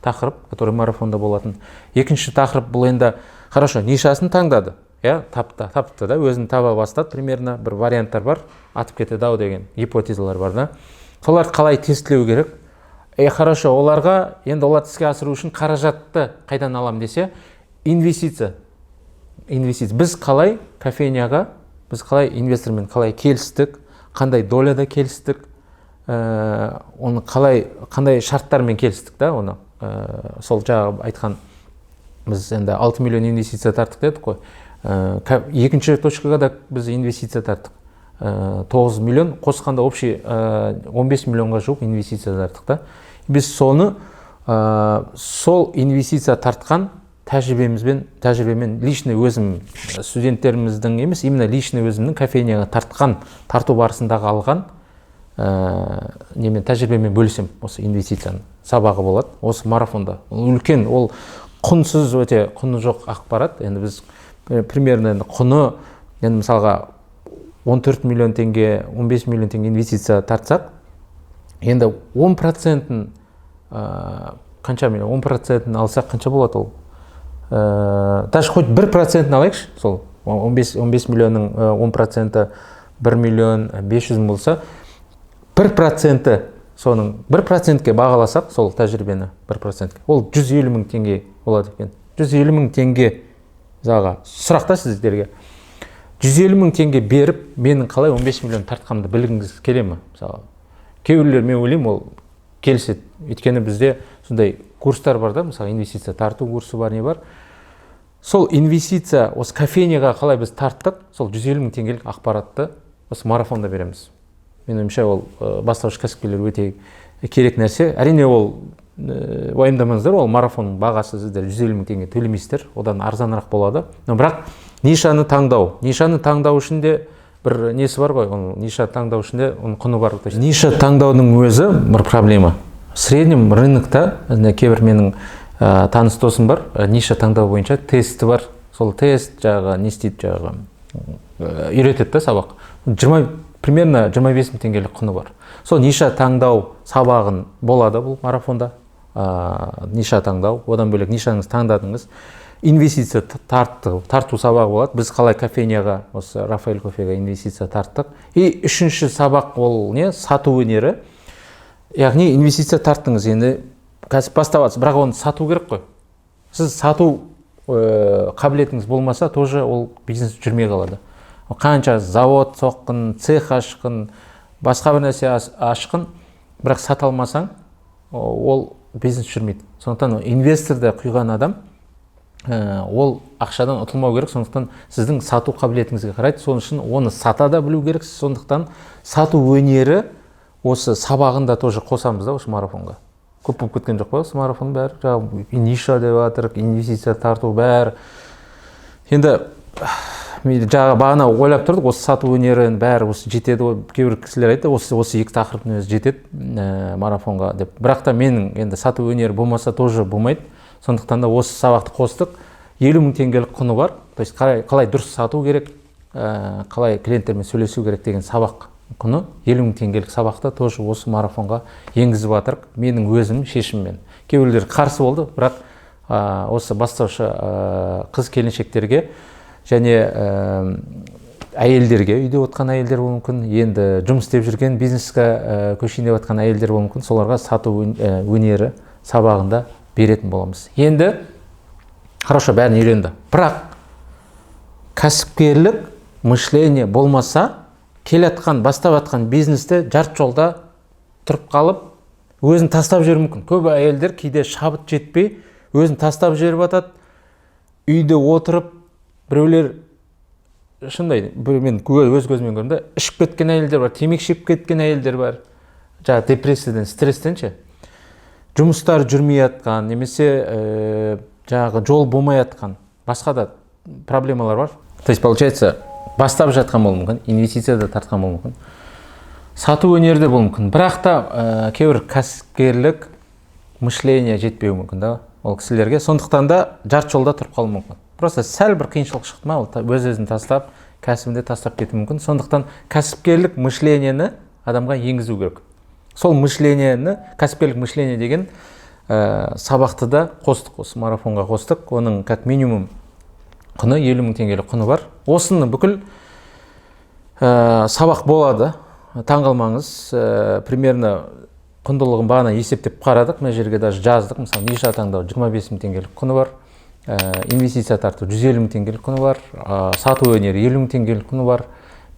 тақырып, который марафонда болатын. Екінші тақырып бұл енді, хорошо, нишасын таңдады, тапты да, өзін таба бастады, примерно бір варианттар бар, атып кетеді ау деген гипотезалар бар да. Солар қалай тестілеу керек? Хорошо, оларға енді оларды іске асыру үшін қаражатты қайдан алам десе, инвестиция. Біз қалай кофейняға, біз қалай инвестормен қалай келістік, қандай доляда келістік, оны қандай шарттармен келістік да, оны сол жағы айтқан, біз енді 6 миллион инвестиция тарттық дедік қой. Екінші точкаға да біз инвестиция тарттық. 9 миллион қосқанда общий 15 миллионға жуық инвестиция тарттық та. Біз соны сол инвестиция тартқан тәжірибемен личный өзім студенттеріміздің емес, именно личный өзімнің кофейняға тарту барысындағы алған немен тәжірибемен бөлісем. Осы инвестицияның сабағы болады осы марафонда. Үлкен, ол құнсыз, өте құны жоқ ақпарат. Енді біз примерно құны, енді мысалға 14 миллион теңге, 15 миллион теңге инвестиция тартсақ, енді 10%-ін қанша миллион, 10%-ін алсақ қанша болады ол? Даже хоть 1%-ін алайықшы, сол 15 миллионның 10%-і 1 миллион 500 мың болса, 1%-і соның 1%-ке бағаласақ, сол тәжірибені 1%-ке, ол 150 мың теңге болады екен. 150 мың теңге заға сұрақта сіздерге 150 мың теңге беріп, менің қалай 15 миллион тартқанымды білгіңіз келе ме? Мысалы, кейбіреулер мен ойлаймын, ол келіседі. Өйткені бізде сондай курстар бар да, мысалы инвестиция тарту курсы бар, не бар. Сол инвестиция, осы кофейняға қалай біз тарттық, сол 150 мың теңгелік ақпаратты осы марафонда береміз. Мен ойымша ол бастауыш кәсіпкерлер өте керек нәрсе. Әрине ол уайымдамаңыздар, ол марафонның бағасы сіздер 150 мың теңге төлемейсіздер, одан арзанырақ болады. Но бірақ нишаны таңдау үшін де бір несі бар ғой, ниша таңдау үшін де оның құны бар. Ниша таңдаудың өзі бір проблема. В среднем рынокта, кейбір менің таныс досым бар, ниша таңдау бойынша тесті бар. Сол тест жағы не істейді, жағы үйретеді да сабақ. Примерно 25 мың теңгелік құны бар. Сол ниша таңдау сабағын болады бұл марафонда. Ниша таңдау, одан бөлек нишаңыз таңдадыңыз, инвестиция тарту сабағы болады. Біз қалай кофейняға, осы Рафаэль кофеға инвестиция тарттық. И үшінші сабақ ол не? Сату өнері. Яғни инвестиция тарттыңыз, енді кәсіп баставатсыз, бірақ оны сату керек қой. Сіз сату қабілетіңіз болмаса, тоже ол бизнес жүрмей қалады. Қанша завод соққын, цех ашқын, басқа бір нәрсе ашқын, бірақ сата алмасаң, ол бизнес жүрмейді. Сондықтан инвесторды құйған адам ол ақшадан ұтылмау керек, сондықтан сіздің сату қабілетіңізге қарайды. Соның үшін оны сата да білу керексіз. Сондықтан сату өнері осы сабағында тоже қосамыз да осы марафонға. Көп болып кеткен жоқ па осы марафон бәрі? Ниша деп жатыр, инвестиция тарту бәрі. Енді жаңа бағана ойлап тұрдық, осы сату өнерін бәрі осы жетеді. Кейбір кісілер айтты, осы екі тақырыптың өзі жетеді марафонға деп. Бірақ та менің енді сату өнері болмаса тоже болмайды. Сондықтан да осы сабақты қостық. 50 мың теңгелік құны бар. То есть қалай дұрыс сату керек, қалай клиенттермен сөйлесу керек деген сабақ құны 50 мың теңгелік сабақты тоже осы марафонға енгізіп жатырық. Менің өзім шешіммен. Кейбіреулер қарсы болды, бірақ осы бастаушы қыз келіншектерге және әйелдерге, үйде отқан әйелдер болуы мүмкін, енді жұмыс істеп жүрген, бизнеске көшейін деп отқан әйелдер болуы мүмкін, соларға сату өнері сабағында беретін боламыз. Енді хорошо, бәрін үйренді. Бірақ кәсіпкерлік мышление болмаса, келатқан, бастап атқан бизнесте жарты жолда тұрып қалып, өзін тастап жіберуі мүмкін. Көбі әйелдер кейде шабыт жетпей, өзін тастап жіберіп атады, үйде отырып, біреулер шындай, мен өз көзімен көрдім да, ішіп кеткен әйелдер бар, темекі шегіп кеткен әйелдер бар. Жаңа депрессиядан, стресстен ше. Жұмыстар жүрмей жатқан, немесе жаңағы жол болмай жатқан, басқа да проблемалар бар. То есть получается, бастап жатқан болуы мүмкін, инвестиция да тартқан болуы мүмкін, сату өнерде болуы мүмкін. Бірақ та кейбір кәсіпкерлік мышление жетпеуі мүмкін да ол кісілерге. Сондықтан да жарты жолда тұрып қалуы мүмкін. Просто сәл бір қиыншылық шықты ма, өз-өзін тастап, кәсібінде тастап кетуі мүмкін. Сондықтан кәсіпкерлік мышлениені адамға енгізу керек. Сол мышлениені, кәсіпкерлік мышление деген сабақты да қостық, осы марафонға қостық. Оның как минимум құны 50 мың теңгелік құны бар. Осыны бүкіл сабақ болады. Таңғалмаңыз, примерно құндылығын бағана есептеп қарадық. Мына жерге даже жаздық. Мысалы, ниша таңдау 25 мың теңгелік құны бар. Инвестиция тарту 150 мың теңгелік құны бар. Сату өнері 50 мың теңгелік құны бар.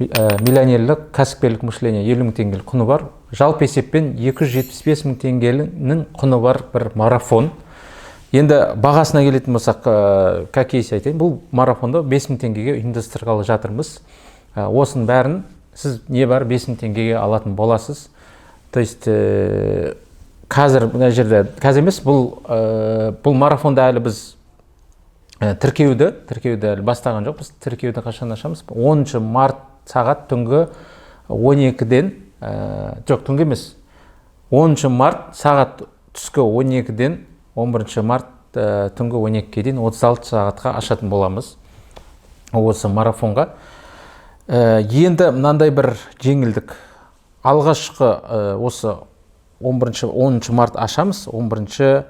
Миллионерлік кәсіпкерлік мышление 50 мың теңгелік құны бар. Жалпы есеппен 275 мың теңгелінің құны бар бір марафон. Енді бағасына келетін болсақ, как есть айтайын, бұл марафонда 5 мың теңгеге ұйымдастырғалы жатырмыз. Осының бәрін сіз не бар 5000 теңгеге алатын боласыз. То есть қазір мына жерде қазір емес, бұл марафонда әлі біз тіркеуді әлі бастаған жоқпыз. Тіркеуді қашан ашамыз? 10 март сағат түнгі 12-ден, жоқ түнгі емес, 10 март сағат түскі 12-ден 11 март түнгі 12-ге дейін 36 сағатқа ашатын боламыз осы марафонға. Енді мынандай бір жеңілдік. Алғашқы осы 10 март ашамыз, 11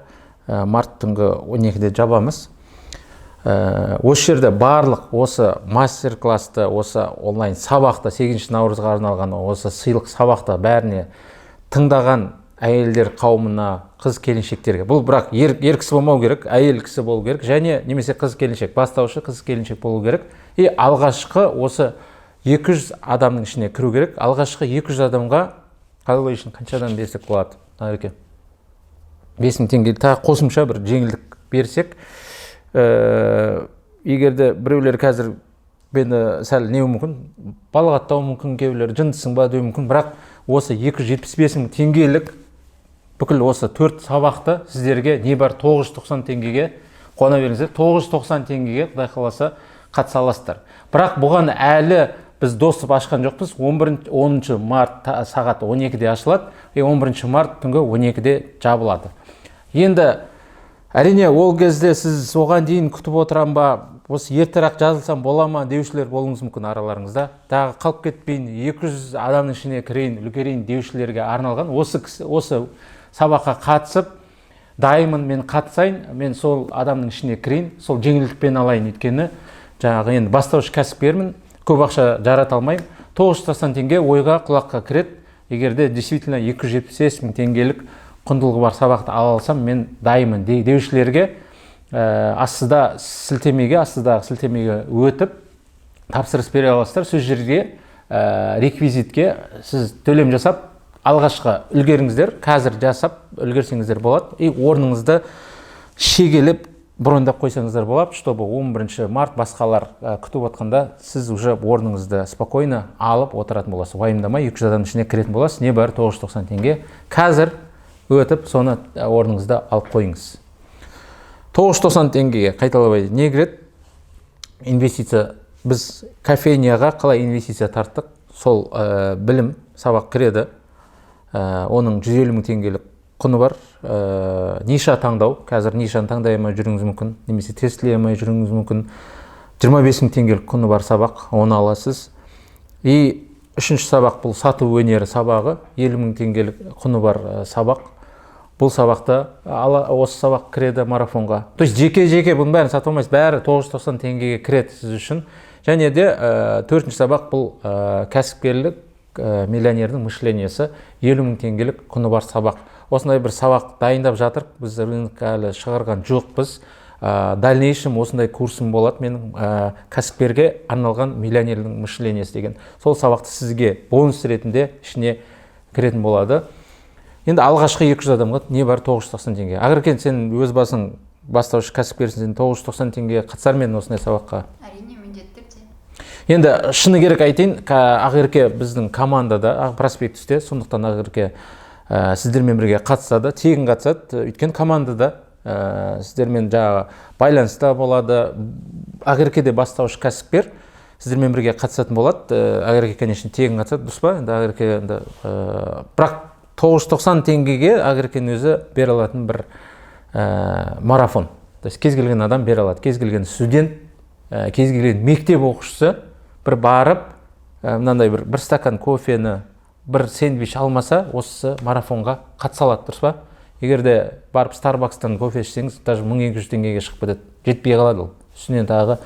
март түнгі 12-де жабамыз. Осы жерде барлық осы мастер-класты, осы онлайн сабақты, 8 наурызға арналған осы сыйлық сабақты бәріне тыңдаған әйелдер қауымына, қыз келіншектерге. Бұл бірақ ер кісі болмау керек, әйел кісі болу керек, және немесе қыз келіншек, бастаушы қыз келіншек болу керек. И алғашқы осы 200 адамның ішіне кіру керек. Алғашқы 200 адамға қалай үшін қаншадан берсек болады? Әреке. 5000 теңге тағы қосымша бір жеңілдік берсек, егерде біреулер қазір мені сәл неу мүмкін, балағаттау мүмкін, кейбіреулер жындысың ба деу мүмкін, бірақ осы 275 мың теңгелік бүкіл осы 4 сабақты сіздерге не бар 990 теңгеге қуана беріңіздер. 990 теңгеге Құдай қаласа қатыса аласыздар. Бірақ бұған әлі біз достып ашқан жоқпыз. 10 март сағат 12-де ашылады, 11 март түнгі 12-де жабылады. Енді әрине ол кезде сіз оған дейін күтіп отырам ба, осы ертерек жазылсам бола ма деушілер болуыңыз мүмкін араларыңызда. Дағы қалып кетпейін, 200 адамның ішіне кірейін, үлгерейін деушілерге арналған осы сабаққа қатысып, дайымын мен қатысайын, мен сол адамның ішіне кірейін, сол жеңілдікпен алайын. Өйткені жаңағы енді бастауыш кәсіпкермін, көп ақша жарата алмаймын. 990 теңге ойға құлаққа кіреді. Егерде действительно 275 мың теңгелік құндылығы бар сабақты ала алсам, мен дайымын деушілерге астыдағы сілтемеге өтіп тапсырыс бере аласыздар. Сөз жерге реквизитке сіз төлем жасап алғашқы үлгеріңіздер, қазір жасап үлгерсеңіздер болады. И орныңызды шегелеп брондап қойсаңыздар болады, чтобы 11 март басқалар күтіп отқанда сіз уже орныңызды спокойно алып отыратын боласыз. Уайымдамай 200 адамның ішіне кіретін боласыз. Не бар 990 теңге. Қазір өтіп соны орныңызды алып қойыңыз. 990 теңгеге қайталабай не кіреді? Инвестиция. Біз кофейняға қалай инвестиция тарттық? Сол білім сабақ кіреді. Оның 150 мың теңгелік құны бар. Ниша таңдау. Қазір нишаны таңдай алмай жүруіңіз мүмкін, немесе тестілей алмай жүруіңіз мүмкін. 25 мың теңгелік құны бар сабақ, оны аласыз. И үшінші сабақ бұл сату өнері сабағы, 50 мың теңгелік құны бар сабақ. Бұл сабақты осы сабақ кіреді марафонға. То есть жеке бұның бәрін сатып алмайсыз, бәрі 990 теңгеге кіреді сіз үшін. Және де төртінші сабақ бұл кәсіпкерлік миллионердің мышлениясы, 50 мың теңгелік құны бар сабақ. Осындай бір сабақ дайындап жатыр. Біз рынокқа әлі шығарған жоқпыз. Дальнейшем осындай курсым болады менің кәсіпкерге арналған миллионердің мышлениясы деген. Сол сабақты сізге бонус ретінде ішіне кіретін болады. Енді алғашқы 200 адамға не бар 990 теңге. Ақерке, сен өз басың бастаушы кәсіпкерсің, 990 теңге қатысар мен осындай сабаққа? Әрине, міндетті түрде. Енді шыны керек айтайын, Ақерке біздің командада, проспектісте, сондықтан Ақерке сіздермен бірге қатысады, тегін қатысады. Өйткені командада сіздермен жаңағы байланыста болады. Ақерке де бастаушы кәсіпкер, сіздермен бірге қатысатын болады. Ақерке, конечно, тегін қатысады, дұрыс па? Енді Ақерке бірақ 990 теңгеге Ақеркенің өзі бере алатын бір марафон. То есть кез келген адам бере алады. Кез келген студент, кез келген мектеп оқушысы бір барып, мынандай бір стакан кофені, бір сэндвич алмаса, осы марафонға қатыса алады, дұрыс па? Егерде барып Starbucks'тан кофе ішсеңіз, даже 1200 теңгеге шығып кетеді. Жетпей қалады ол. Үстінен тағы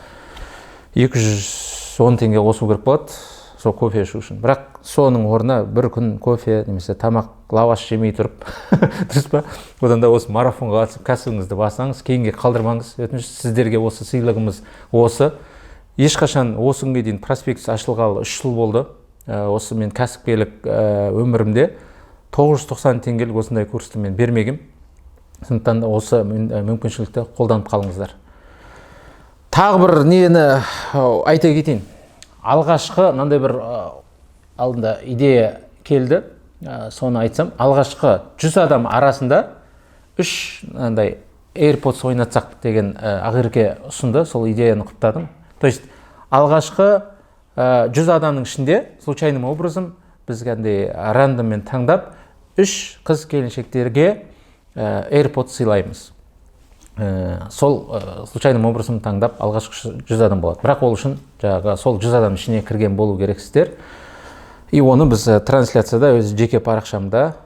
210 теңге қосу керек болады сол кофе ішу үшін. Бірақ соның орнына бір күн кофе немесе тамақ лаваш жемей тұрып, дұрыс па? Одан да осы марафонға қатысып кәсібіңізді басаңыз, кейінге қалдырмаңыз. Өтініш сіздерге осы сыйлығымыз осы. Ешқашан осы күнге дейін проспектісі ашылғалы 3 жыл болды. Осы мен кәсіпкерлік өмірімде 990 теңгелік осындай курсты мен бермегем. Сондықтан осы мүмкіншілікті қолданып қалыңыздар. Тағы бір нені айта кетейін. Алғашқы мынандай бір алдында идея келді, соны айтсам, алғашқы 100 адам арасында 3 андай AirPods ойнатсақ деген Ақерке ұсынды, сол идеяны құптадым. То есть алғашқы 100 адамның ішінде случайным образом біз кәдімгідей рандоммен таңдап 3 қыз келіншектерге AirPods сыйлаймыз. Сол случайным образом таңдап алғашқы 100 адам болады. Бірақ ол үшін жаңағы сол 100 адам ішіне кірген болу керексіздер. И оны біз трансляцияда өз жеке парақшамда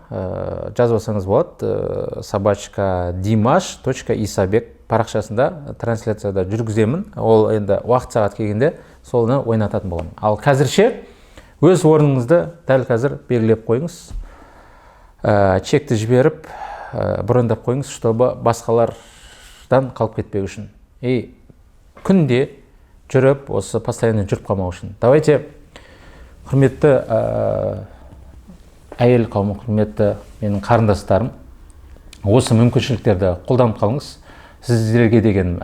жазбасаңыз болады. собачка.dimash.isabek парақшасында трансляцияда жүргіземін. Ол енді уақыт сағат келгенде солны ойнататын боламын. Ал қазірше өз орныңызды дәл қазір белгілеп қойыңыз. Чекті жіберіп, бұрындап қойыңыз, чтобы басқалардан қалып кетпеу үшін. И күнде жүріп, осы постоянно жүріп қалмау үшін. Давайте, құрметті әйел қауымы, құрметті менің қарындастарым, осы мүмкіншіліктерді қолданып қалыңыз. Сіздерге деген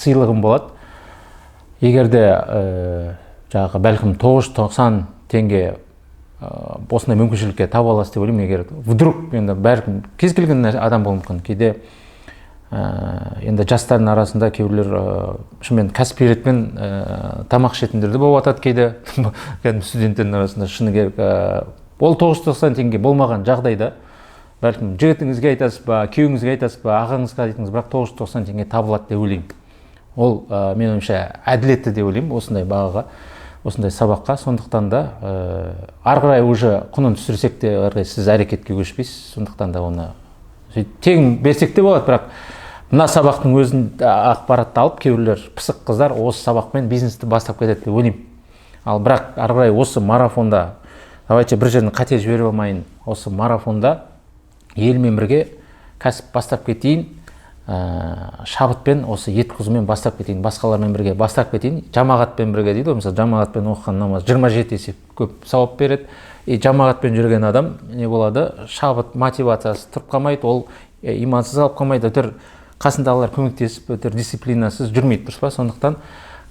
сыйлығым болады. Егерде жаңағы бәлкім 990 теңге осындай мүмкіншілікке таба аласыз деп ойлаймын. Егер вдруг енді бәркім кез келген адам болуы мүмкін. Кейде енді жастардың арасында кейбіреулер шынымен кәсіби ретпен тамақ ішетіндер де болып жатады кейде. Студенттердің арасында шыны керек ол 990 теңге болмаған жағдайда бәлкім жігітіңізге айтасыз ба, күйеуіңізге айтасыз ба, ағаңызға айтыңыз, бірақ 990 теңге табылады деп ойлаймын. Ол мен ойымша әділетті деп ойлаймын осындай бағаға, осындай сабаққа. Сондықтан да ары қарай уже құнын түсірсек те сіз әрекетке көшпейсіз. Сондықтан да оны тегін берсек те болады, бірақ мына сабақтың өзін ақпаратты алып кейбіреулер пысық қыздар осы сабақпен бизнесті бастап кетеді деп ойлаймын. Ал бірақ ары қарай осы марафонда, давайте бір жерін қате жіберіп алмайын, осы марафонда елмен бірге кәсіп бастап кетейін, шабытпен, осы ет қызумен бастап кетейін, басқалармен бірге бастап кетейін, жамағатпен бірге дейді ғой, мысалы жамағатпен оқыған намаз 27 есе көп сауап береді. И жамағатпен жүрген адам не болады, шабыт мотивациясы тұрып қалмайды, ол имансыз алып қалмайды, өтір қасындағылар көмектесіп, өтір дисциплинасыз жүрмейді, дұрыс па? Сондықтан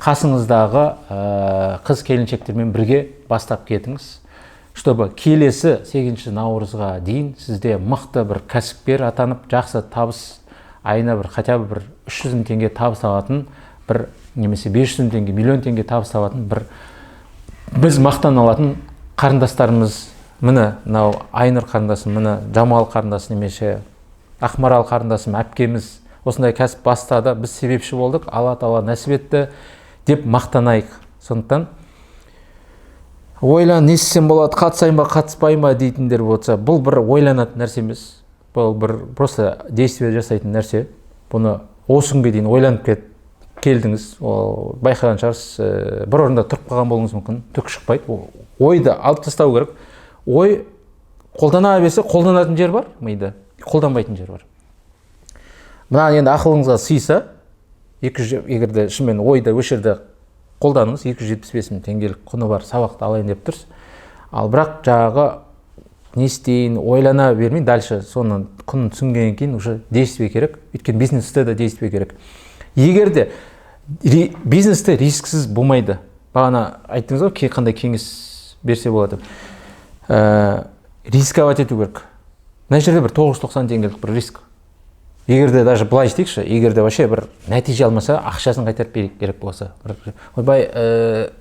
қасыңыздағы қыз келіншектермен бірге бастап кетіңіз, чтобы келесі 8 наурызға дейін сізде мықты бір кәсіпкер атанып, жақсы табыс, айына бір хотя бы бір 300 теңге табыс табатын, бір немесе 500 теңге, миллион теңге табыс табатын, бір біз мақтан алатын қарындастарымыз, міне мынау Айнұр қарындасым, міне Жамал қарындасым, немесе Ақмарал қарындасым, әпкеміз осындай кәсіп бастады, біз себепші болдық, Алла Тағала нәсіп етті деп мақтанайық. Сондықтан ойлан, не істесем болады, қатысайын ба, қатыспайын ба дейтіндер болса, бұл бір ойланатын нәрсе емес. Бұл бір просто действие жасайтын нәрсе. Бұны осы күнге дейін ойланып келдіңіз, байқаған шығарсыз, бір орында тұрып қалған болуыңыз мүмкін, түк шықпайды. Ойды алып тастау керек. Ой қолдана берсе, қолданатын жер бар, мида қолданбайтын жер бар. Мына енді ақылыңызға сыйса, егерде шынымен ойды өші жерде қолданыңыз, 275 теңгелік құны бар сабақты алайын деп тұрсыз. Ал бірақ жаңағы не істейін, ойлана бермей, дальше соны құнын түсінгеннен кейін уже действие керек. Өйткені бизнесте де действие керек. Егерде бизнесте рисксіз болмайды. Бағана айттыңыз ғой, қандай кеңес берсе болады. Рисковать ету керек. Мына жерде бір 990 теңгелік бір риск. Егерде даже былай істейікші, егерде вообще бір нәтиже алмаса, ақшасын қайтарып беру керек болса. Ойбай,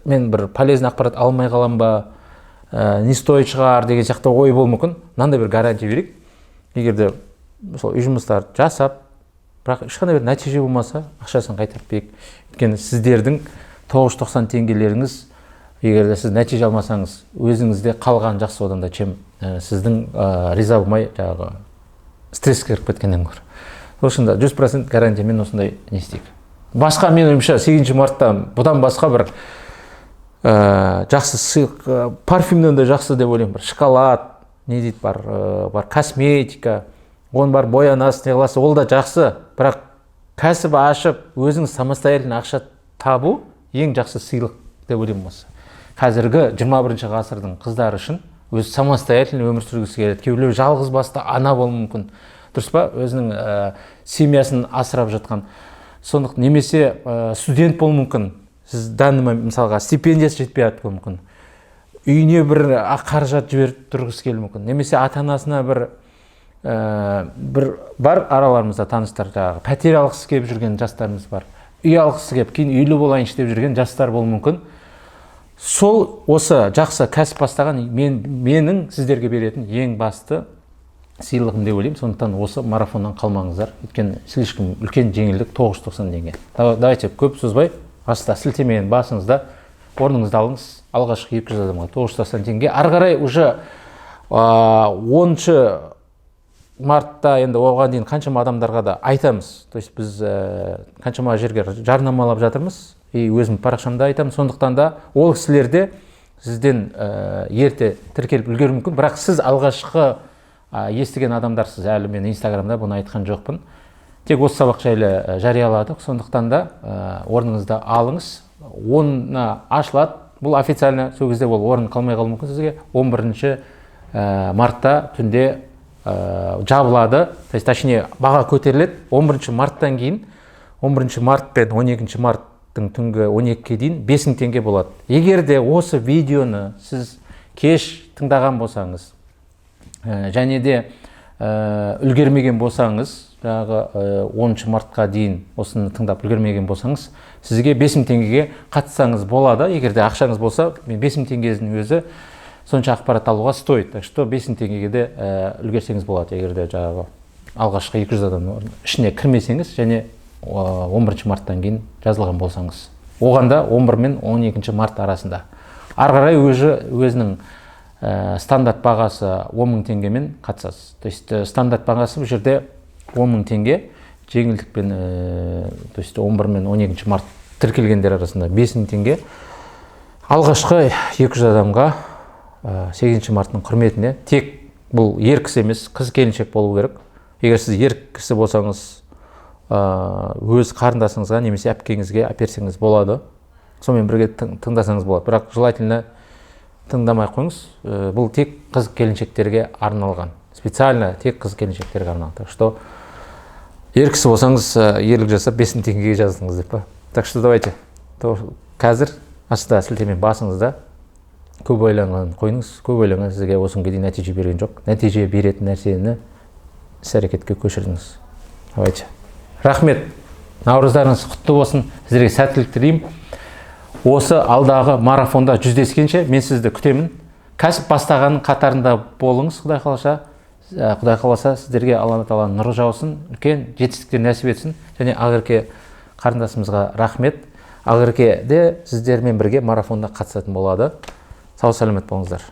мен бір полезный ақпарат алмай қалам ба, не стоит шығар деген сияқты ой болуы мүмкін. Мынандай бір гарантия берейік. Егерде сол үй жұмыстарды жасап, бірақ ешқандай бір нәтиже болмаса, ақшасын қайтарып берейік. Өйткені сіздердің 990 теңгелеріңіз, егерде сіз нәтиже алмасаңыз, өзіңізде қалған жақсы одан да чем сіздің риза болмай жаңағы стресс кіріп кеткеннен гөрі. Осында 100% гарантиямен осындай не істейік. Басқа мен ойымша 8 мартта бұдан басқа бір жақсы сыйлық, парфюмнен де жақсы деп ойлаймын, бір шоколад, не дейді бар косметика, оны бар боянасыз, не қыласыз, ол да жақсы, бірақ кәсіп ашып, өзіңіз самостоятельно ақша табу ең жақсы сыйлық деп ойлаймын осы. Қазіргі 21 ғасырдың қыздары үшін өзі самостоятельно өмір сүргісі келеді. Кейбіреулер жалғыз басты ана болуы мүмкін. Дұрыс па? Өзінің семьясын асырап жатқан. Сондықтан немесе студент болуы мүмкін. Сіз данный мысалға стипендиясы жетпей жатуы мүмкін. үйіне бір қаражат жіберіп тұрғысы келуі мүмкін, немесе ата анасына бір бар араларымызда таныстар, жаңағы пәтер алғысы келіп жүрген жастарымыз бар, үй алғысы келіп кейін үйлі болайыншы деп жүрген жастар болуы мүмкін. Сол осы жақсы кәсіп бастаған менің сіздерге беретін ең басты сыйлығым деп ойлаймын. Сондықтан осы марафоннан қалмаңыздар. Өйткені слишком үлкен жеңілдік 990 теңге. Давайте көп сөзбай, астына сілтемені басыңызда орныңызды алыңыз. Алғашқы 200 адамға 990 теңге. Ары қарай уже 10 мартта енді оған дейін қаншама адамдарға да айтамыз. То есть біз қаншама жерге жарнамалап жатырмыз. И өзім парақшамда айтамын. Сондықтан да ол кісілерде сізден ерте тіркеліп үлгеруі мүмкін. Бірақ сіз алғашқы естіген адамдарсыз. Әлі мен инстаграмда бұны айтқан жоқпын. Тек осы сабақ жайлы жарияладық. Сондықтан да орныңызды алыңыз. 10-на ашылады. Бұл официально сол кезде ол орын қалмай қалуы мүмкін сізге. 11 мартта түнде жабылады. Точнее, баға көтеріледі. 11 марттан кейін 11 март пен 12 марттың түнгі 12-ге дейін 5000 теңге болады. Егер де осы видеоны сіз кеш тыңдаған болсаңыз, және де үлгермеген болсаңыз, жаңағы 10 мартқа дейін осыны тыңдап үлгермеген болсаңыз, сізге 5000 теңгеге қатыссаңыз болады. Егер де ақшаңыз болса, 5000 теңгенің өзі сонша ақпарат алуға стоит. Так что 5000 теңгеге де үлгерсеңіз болады. Егер де жаңағы алғашқы 200 адам ішіне кірмесеңіз, және 11 марттан кейін жазылған болсаңыз. Оған да 11 мен 12 март арасында. Ары қарай өзінің стандарт бағасы 10.000 теңгемен қатысасыз. То есть стандарт бағасы бұл жерде 10.000 теңге, жеңілдікпен, то есть 11 мен 12 март тіркелгендер арасында 5000 теңге. Алғашқы 200 адамға 8 марттың құрметіне, тек бұл ер кісі емес, қыз келіншек болу керек. Егер сіз ер кісі болсаңыз, өз қарындасыңызға немесе әпкеңізге әперсеңіз болады. Сонымен бірге тыңдасаңыз болады. Бірақ желательно тыңдамай қойыңыз. Бұл тек қыз келіншектерге арналған. Специально тек қыз келіншектерге арналған. Так что ер кісі болсаңыз, ерлік жасап 5000 теңгеге жаздыңыз деп па. Так что давайте. Қазір астына сілтемен басыңызда көп ойланған қойыңыз. Көп ойланған сізге осынға дейін нәтиже берген жоқ. Нәтиже беретін нәрсені іс-әрекетке көшірдіңіз. Давайте. Рахмет. Наурыздарыңыз құтты болсын. Сіздерге сәттілік тілеймін. Осы алдағы марафонда жүздескенше мен сізді күтемін. Кәсіп бастағанның қатарында болыңыз, Құдай қаласа. Құдай қаласа сіздерге Алла Тағала нұры жаусын, үлкен жетістіктер нәсіп етсін. Және Ақерке қарындасымызға рахмет. Ақерке де сіздермен бірге марафонда қатысатын болады. Сау саламат болыңыздар.